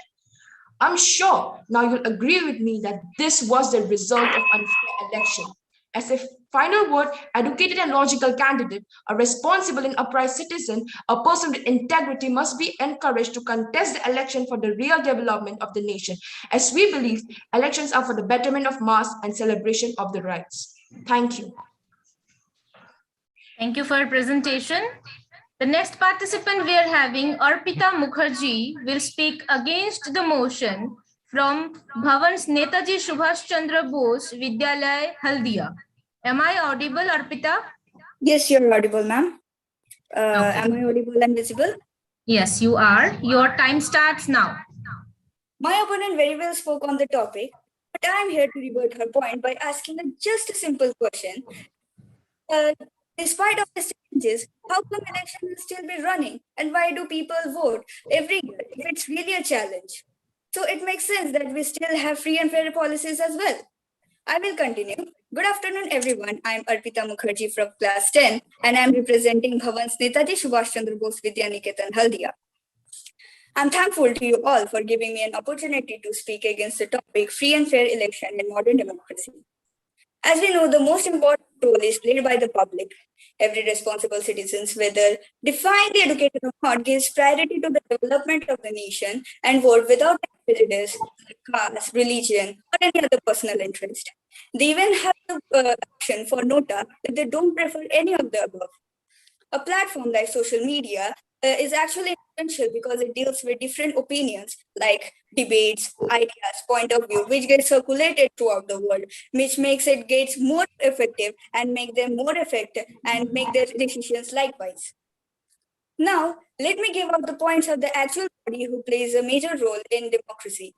I'm sure now you'll agree with me that this was the result of unfair election. As a final word, educated and logical candidate, a responsible and upright citizen, a person with integrity must be encouraged to contest the election for the real development of the nation, as we believe elections are for the betterment of mass and celebration of the rights. Thank you. Thank you for your presentation. The next participant we are having, Arpita Mukherjee, will speak against the motion from Bhavan's Netaji Subhash Chandra Bose Vidyalaya, Haldia. Am I audible, Arpita? Yes, you're audible, ma'am. Okay. Am I audible and visible? Yes, you are. Your time starts now. My opponent very well spoke on the topic, but I'm here to rebut her point by asking just a simple question. Despite of the challenges, how come elections will still be running, and why do people vote every year if it's really a challenge? So it makes sense that we still have free and fair policies as well. I will continue. Good afternoon, everyone. I'm Arpita Mukherjee from class 10, and I'm representing Bhavan's Netaji Subhash Chandra Bose Vidya Niketan, Haldia. I'm thankful to you all for giving me an opportunity to speak against the topic free and fair election in modern democracy. As we know, the most important role is played by the public. Every responsible citizen, whether divinely educated or not, gives priority to the development of the nation and vote without prejudice, caste, religion, or any other personal interest. They even have the option for nota if they don't prefer any of the above. A platform like social media is actually essential because it deals with different opinions like debates, ideas, point of view, which get circulated throughout the world, which makes it gets more effective and make them more effective and make their decisions likewise. Now, let me give out the points of the actual body who plays a major role in democracy.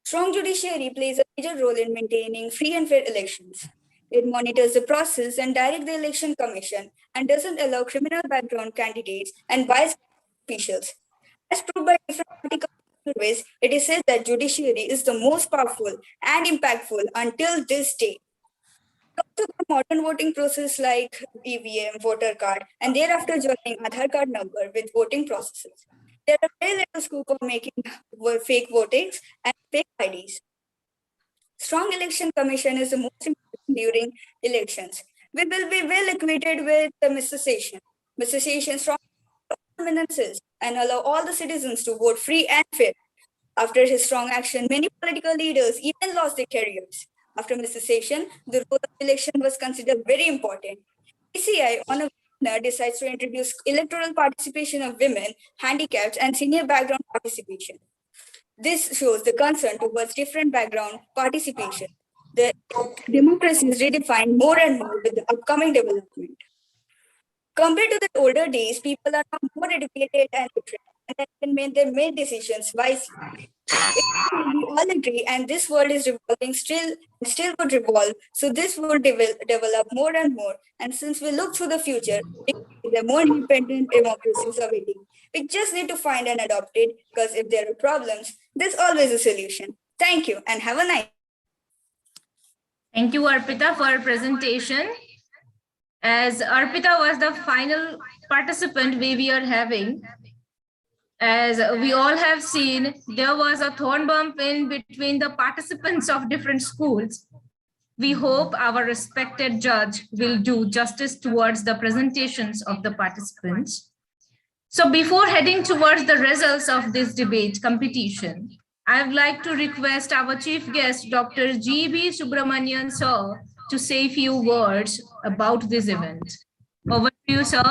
Strong judiciary plays a major role in maintaining free and fair elections. It monitors the process and directs the election commission and doesn't allow criminal background candidates and biased officials. As proved by different articles and surveys, it is said that judiciary is the most powerful and impactful until this day. Also, the modern voting process like EVM, voter card, and thereafter joining Aadhaar card number with voting processes. There are very little scope of making fake votings and fake IDs. Strong election commission is the most important during elections. We will be well equated with Mr. Session. Mr. Session strong eminences and allow all the citizens to vote free and fair. After his strong action, many political leaders even lost their careers. After Mr. Session, the role of election was considered very important. PCI on a decides to introduce electoral participation of women, handicapped, and senior background participation. This shows the concern towards different background participation. The democracy is redefined more and more with the upcoming development. Compared to the older days, people are now more educated and literate and can make their main decisions wisely. We all agree, and this world is revolving still would revolve. So this will develop more and more. And since we look to the future, the more independent democracies are waiting. We just need to find and adopt it, because if there are problems, there's always a solution. Thank you and have a nice. Thank you, Arpita, for your presentation. As Arpita was the final participant we are having, as we all have seen, there was a thorn bump in between the participants of different schools. We hope our respected judge will do justice towards the presentations of the participants. So before heading towards the results of this debate competition, I would like to request our chief guest, Dr. G.B. Subramanian, sir, to say a few words about this event. Over to you, sir.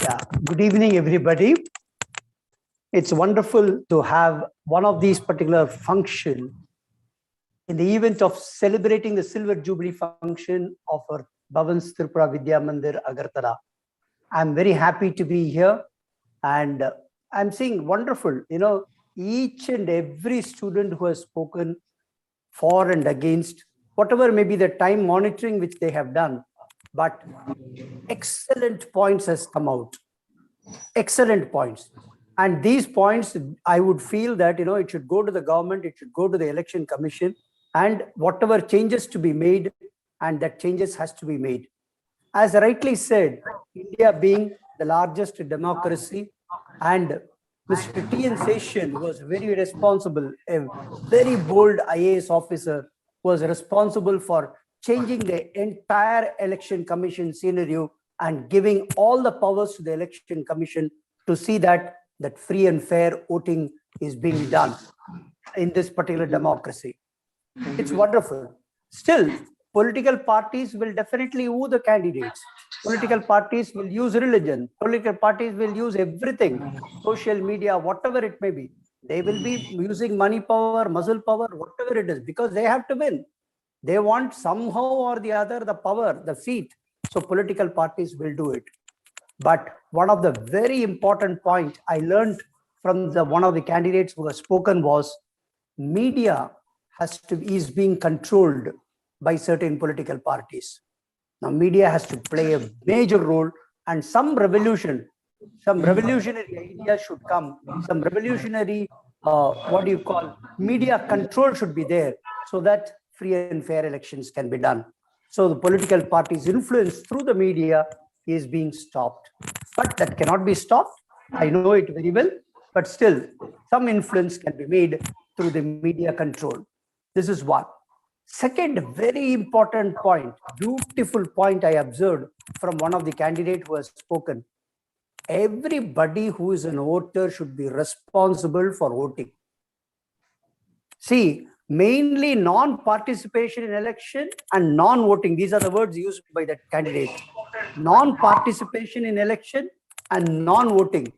Yeah, good evening, everybody. It's wonderful to have one of these particular function in the event of celebrating the Silver Jubilee function of our Bhavan's Tripura Vidya Mandir, Agartala. I'm very happy to be here, and I'm seeing wonderful, each and every student who has spoken for and against, whatever may be the time monitoring which they have done, but excellent points has come out. Excellent points. And these points, I would feel that, it should go to the government, it should go to the election commission, and whatever changes to be made, and that changes has to be made. As rightly said, India being the largest democracy, and Mr. T.N. Session was very responsible, a very bold IAS officer, was responsible for changing the entire election commission scenario and giving all the powers to the election commission to see that free and fair voting is being done in this particular democracy. It's wonderful. Still, political parties will definitely woo the candidates. Political parties will use religion. Political parties will use everything, social media, whatever it may be. They will be using money power, muscle power, whatever it is, because they have to win. They want somehow or the other the power, the seat. So political parties will do it. But one of the very important point I learned from one of the candidates who has spoken was media is being controlled by certain political parties. Now, media has to play a major role, and some revolutionary idea should come. Some revolutionary, media control should be there, so that free and fair elections can be done. So the political parties' influence through the media is being stopped. But that cannot be stopped. I know it very well, but still some influence can be made through the media control. This is one. Second, very important point, beautiful point I observed from one of the candidates who has spoken. Everybody who is an voter should be responsible for voting. See, mainly non-participation in election and non-voting. Are the words used by that candidate. Non-participation in election and non-voting,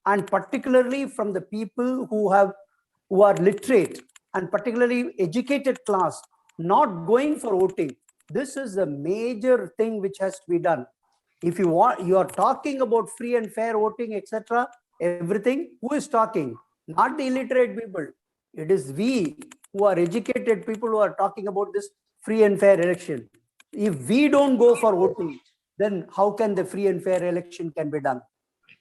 and particularly from the people who are literate and particularly educated class, not going for voting. This is a major thing which has to be done. If you are talking about free and fair voting, etc., everything. Who is talking? Not the illiterate people. It is we who are educated people who are talking about this free and fair election. If we don't go for voting, then how can the free and fair election can be done?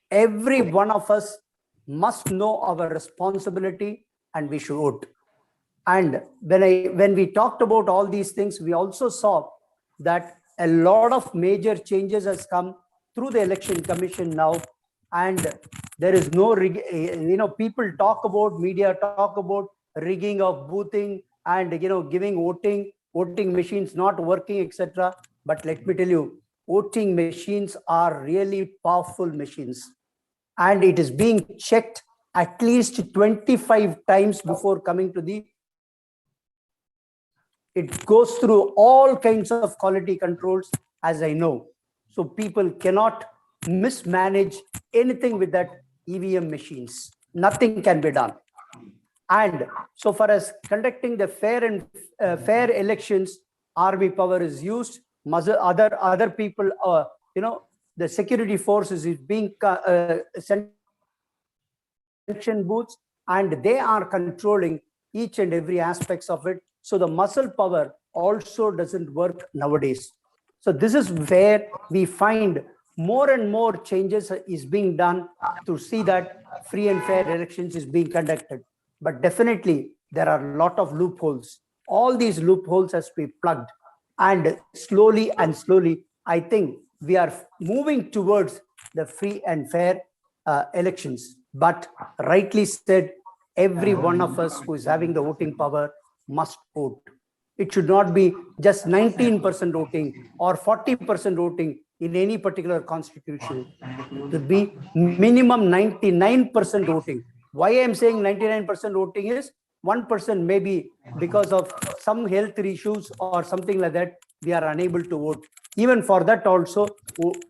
Every one of us must know our responsibility, and we should vote. And when we talked about all these things, we also saw that a lot of major changes has come through the election commission now, and there is no people talk about, media talk about rigging of boothing and giving voting machines not working, etc. But let me tell you, voting machines are really powerful machines, and it is being checked at least 25 times before coming to the. It goes through all kinds of quality controls, as I know. So people cannot mismanage anything with that EVM machines. Nothing can be done. And so far as conducting the fair elections, army power is used. Other people, the security forces is being sent election booths, and they are controlling each and every aspects of it. So the muscle power also doesn't work nowadays. So this is where we find more and more changes is being done to see that free and fair elections is being conducted. But definitely there are a lot of loopholes. All these loopholes has to be plugged, and slowly, I think we are moving towards the free and fair elections. But rightly said, every one of us who is having the voting power must vote. It should not be just 19% voting or 40% voting in any particular constitution. It should be minimum 99% voting. Why I am saying 99% voting is 1% maybe because of some health issues or something like that, we are unable to vote. Even for that also,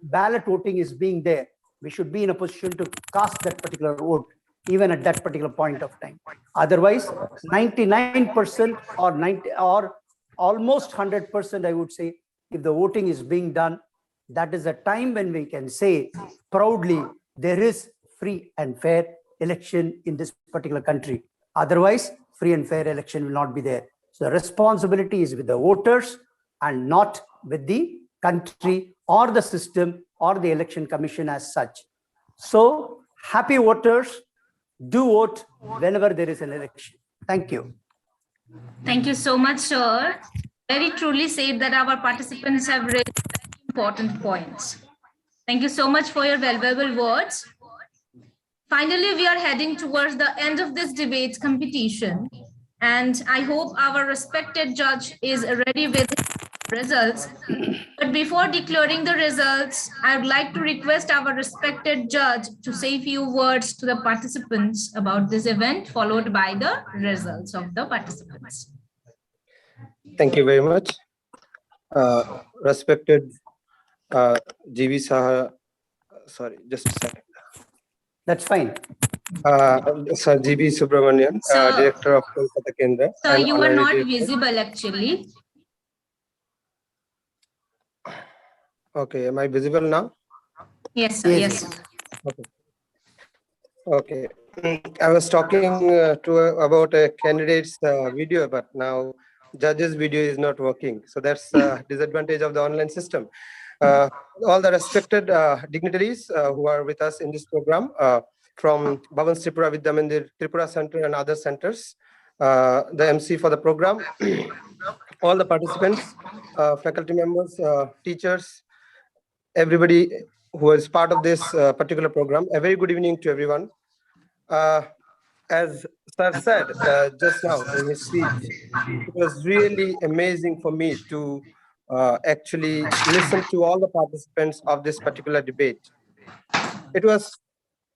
ballot voting is being there. We should be in a position to cast that particular vote, even at that particular point of time. Otherwise, 99% or almost 100%, I would say, if the voting is being done, that is a time when we can say proudly there is free and fair election in this particular country. Otherwise, free and fair election will not be there. So the responsibility is with the voters and not with the country or the system or the election commission as such. So happy voters, do vote whenever there is an election. Thank you. Thank you so much, sir. Very truly said that our participants have raised very important points. Thank you so much for your valuable words. Finally, we are heading towards the end of this debate competition, and I hope our respected judge is ready with results. But before declaring the results, I would like to request our respected judge to say a few words to the participants about this event, followed by the results of the participants. Thank you very much. Respected GB Saha, sorry, just a second. That's fine. Sir GB Subramanian, Director of Kolkata Kendra. Sir, you are not visible actually. Okay, am I visible now? Yes, sir. Yes. Okay. Okay. I was talking about a candidate's video, but now judge's video is not working. So that's a disadvantage of the online system. All the respected dignitaries who are with us in this program from Bhavan Tripura, Vidya, Mandir, Tripura Center and other centers, the MC for the program, all the participants, faculty members, teachers, everybody who is part of this particular program. A very good evening to everyone. As Sir said just now in his speech, it was really amazing for me to actually listen to all the participants of this particular debate. It was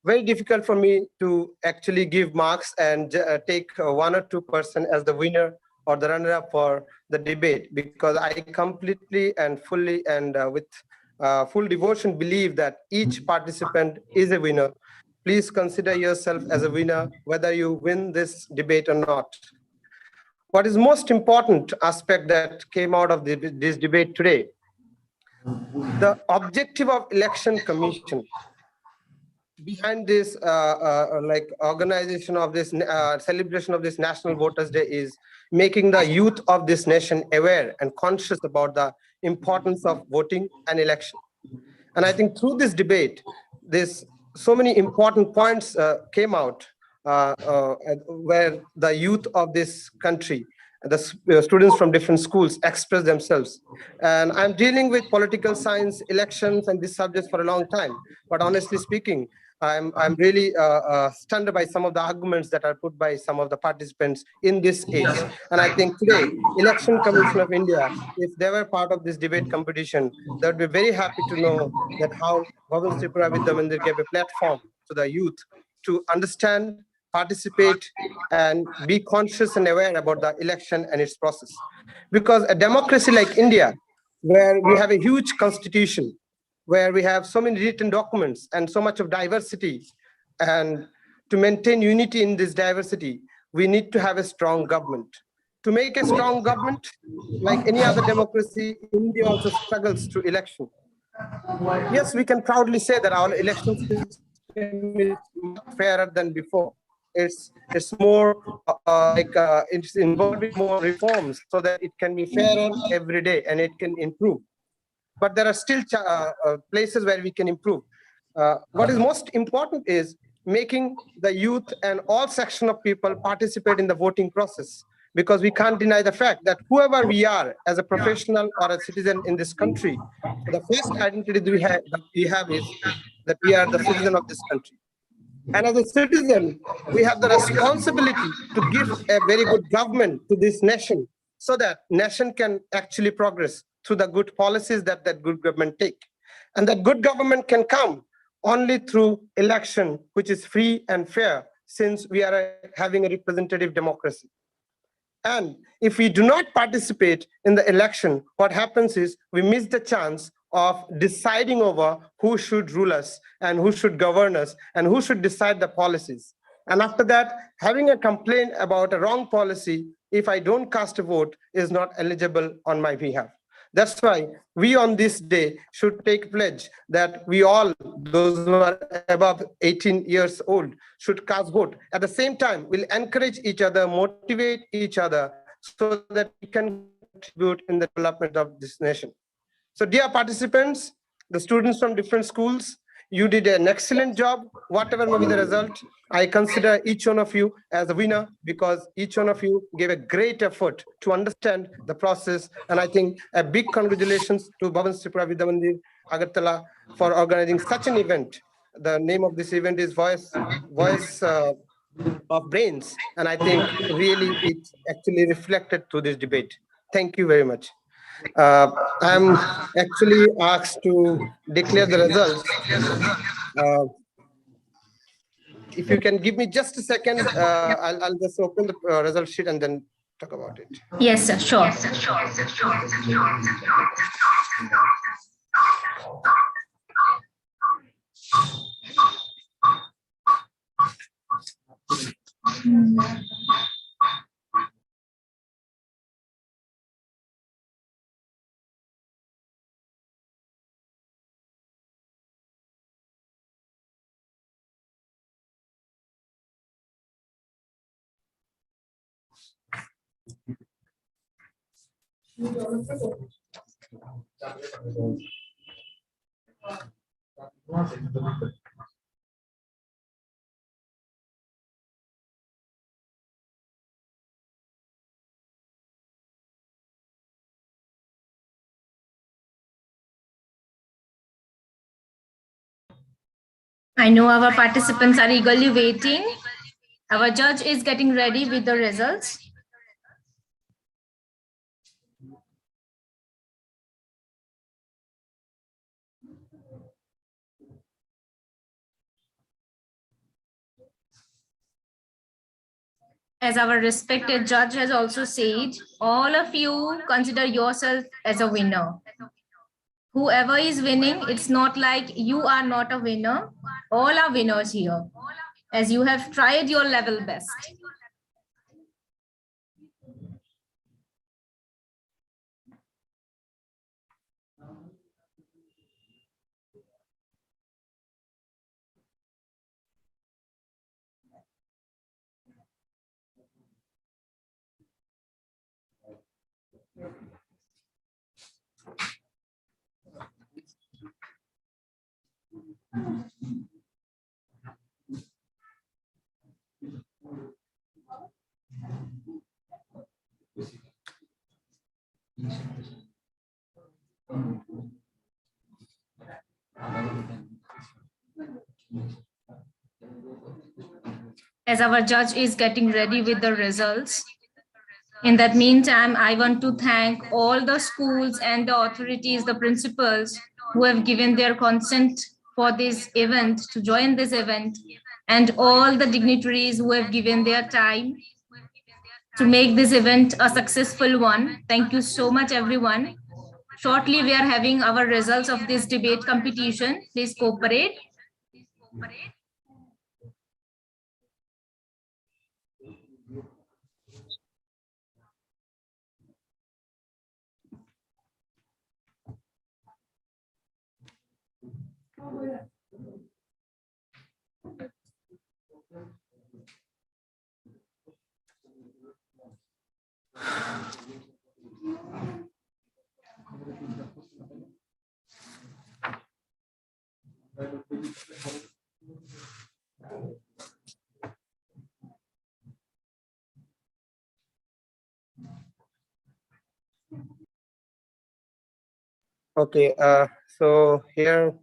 very difficult for me to actually give marks and take 1 or 2% as the winner or the runner-up for the debate, because I completely and fully and with full devotion believe that each participant is a winner. Please consider yourself as a winner, whether you win this debate or not. What is most important aspect that came out of this debate today, the objective of Election Commission behind this like organization of this celebration of this National Voters Day is making the youth of this nation aware and conscious about the importance of voting and election. And I think through this debate, so many important points came out where the youth of this country, the students from different schools express themselves. And I'm dealing with political science, elections, and these subjects for a long time. But honestly speaking, I'm really stunned by some of the arguments that are put by some of the participants in this age. And I think today, Election Commission of India, if they were part of this debate competition, they would be very happy to know that how Bhavan Tripura Vidya Mandir gave a platform to the youth to understand, participate, and be conscious and aware about the election and its process. Because a democracy like India, where we have a huge constitution, where we have so many written documents and so much of diversity, and to maintain unity in this diversity, we need to have a strong government. To make a strong government, like any other democracy, India also struggles through election. Yes, we can proudly say that our election system is fairer than before. It's more it's involving more reforms so that it can be fairer every day and it can improve. But there are still places where we can improve. What is most important is making the youth and all section of people participate in the voting process, because we can't deny the fact that whoever we are as a professional or a citizen in this country, the first identity that we have is that we are the citizen of this country. And as a citizen, we have the responsibility to give a very good government to this nation so that nation can actually progress through the good policies that good government take. And that good government can come only through election, which is free and fair, since we are having a representative democracy. And if we do not participate in the election, what happens is we miss the chance of deciding over who should rule us and who should govern us and who should decide the policies. And after that, having a complaint about a wrong policy, if I don't cast a vote, is not eligible on my behalf. That's why we on this day should take pledge that we all, those who are above 18 years old, should cast vote. At the same time, we'll encourage each other, motivate each other so that we can contribute in the development of this nation. So dear participants, the students from different schools, You did an excellent job. Whatever may be the result, I consider each one of you as a winner because each one of you gave a great effort to understand the process. And I think a big congratulations to Bhavan, Tripura, Vidya, Mandir, Agartala for organizing such an event. The name of this event is Voice of Brains. And I think really it's actually reflected through this debate. Thank you very much. I'm actually asked to declare the results. If you can give me just a second, I'll just open the result sheet and then talk about it. Yes, sir. Sure. I know our participants are eagerly waiting. Our judge is getting ready with the results. As our respected judge has also said, all of you consider yourself as a winner. Whoever is winning, it's not like you are not a winner. All are winners here, as you have tried your level best. As our judge is getting ready with the results, in that meantime, I want to thank all the schools and the authorities, the principals who have given their consent for this event, to join this event, and all the dignitaries who have given their time to make this event a successful one. Thank you so much, everyone. Shortly, we are having our results of this debate competition. Please cooperate. Okay, so here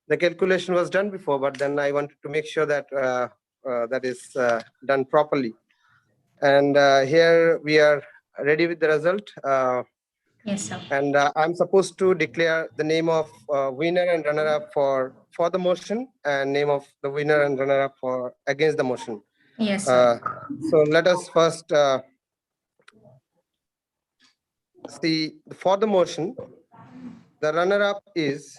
the calculation was done before, but then I wanted to make sure that that is done properly. And here we are ready with the result. Yes, sir. And I'm supposed to declare the name of winner and runner-up for the motion, and name of the winner and runner-up for against the motion. Yes, sir. So let us first see for the motion. The runner-up is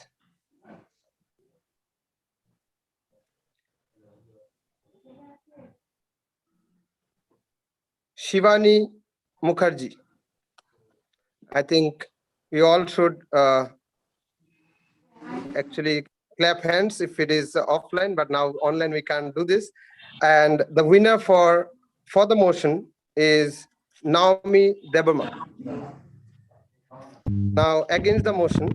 Shivani Mukherjee. I think we all should actually clap hands if it is offline, but now online we can't do this. And the winner for the motion is Naomi Deberma. Now against the motion,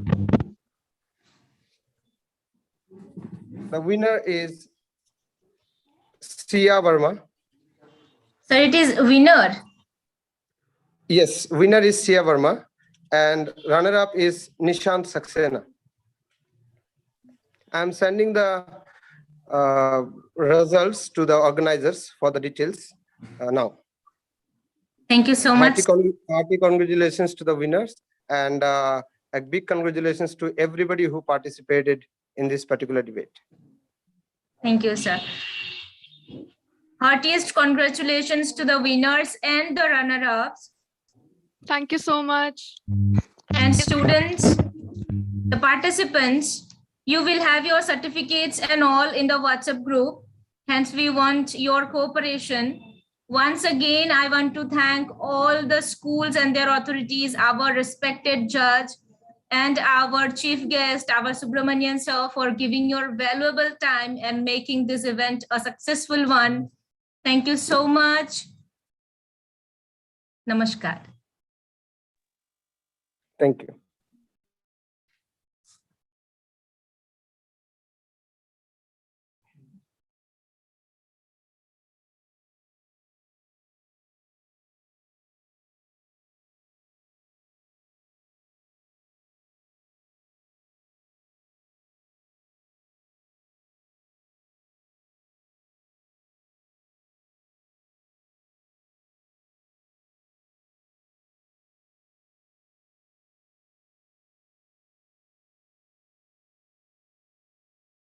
The winner is Sia Verma. Sir, it is winner. Yes, winner is Sia Verma, and runner-up is Nishant Saxena. I'm sending the results to the organizers for the details now. Thank you so much. Hearty congratulations to the winners, and a big congratulations to everybody who participated in this particular debate. Thank you, sir. Heartiest congratulations to the winners and the runner-ups. Thank you so much. And students, the participants, you will have your certificates and all in the WhatsApp group. Hence, we want your cooperation. Once again, I want to thank all the schools and their authorities, our respected judge, and our chief guest, our Subramanian sir, for giving your valuable time and making this event a successful one. Thank you so much. Namaskar. Thank you.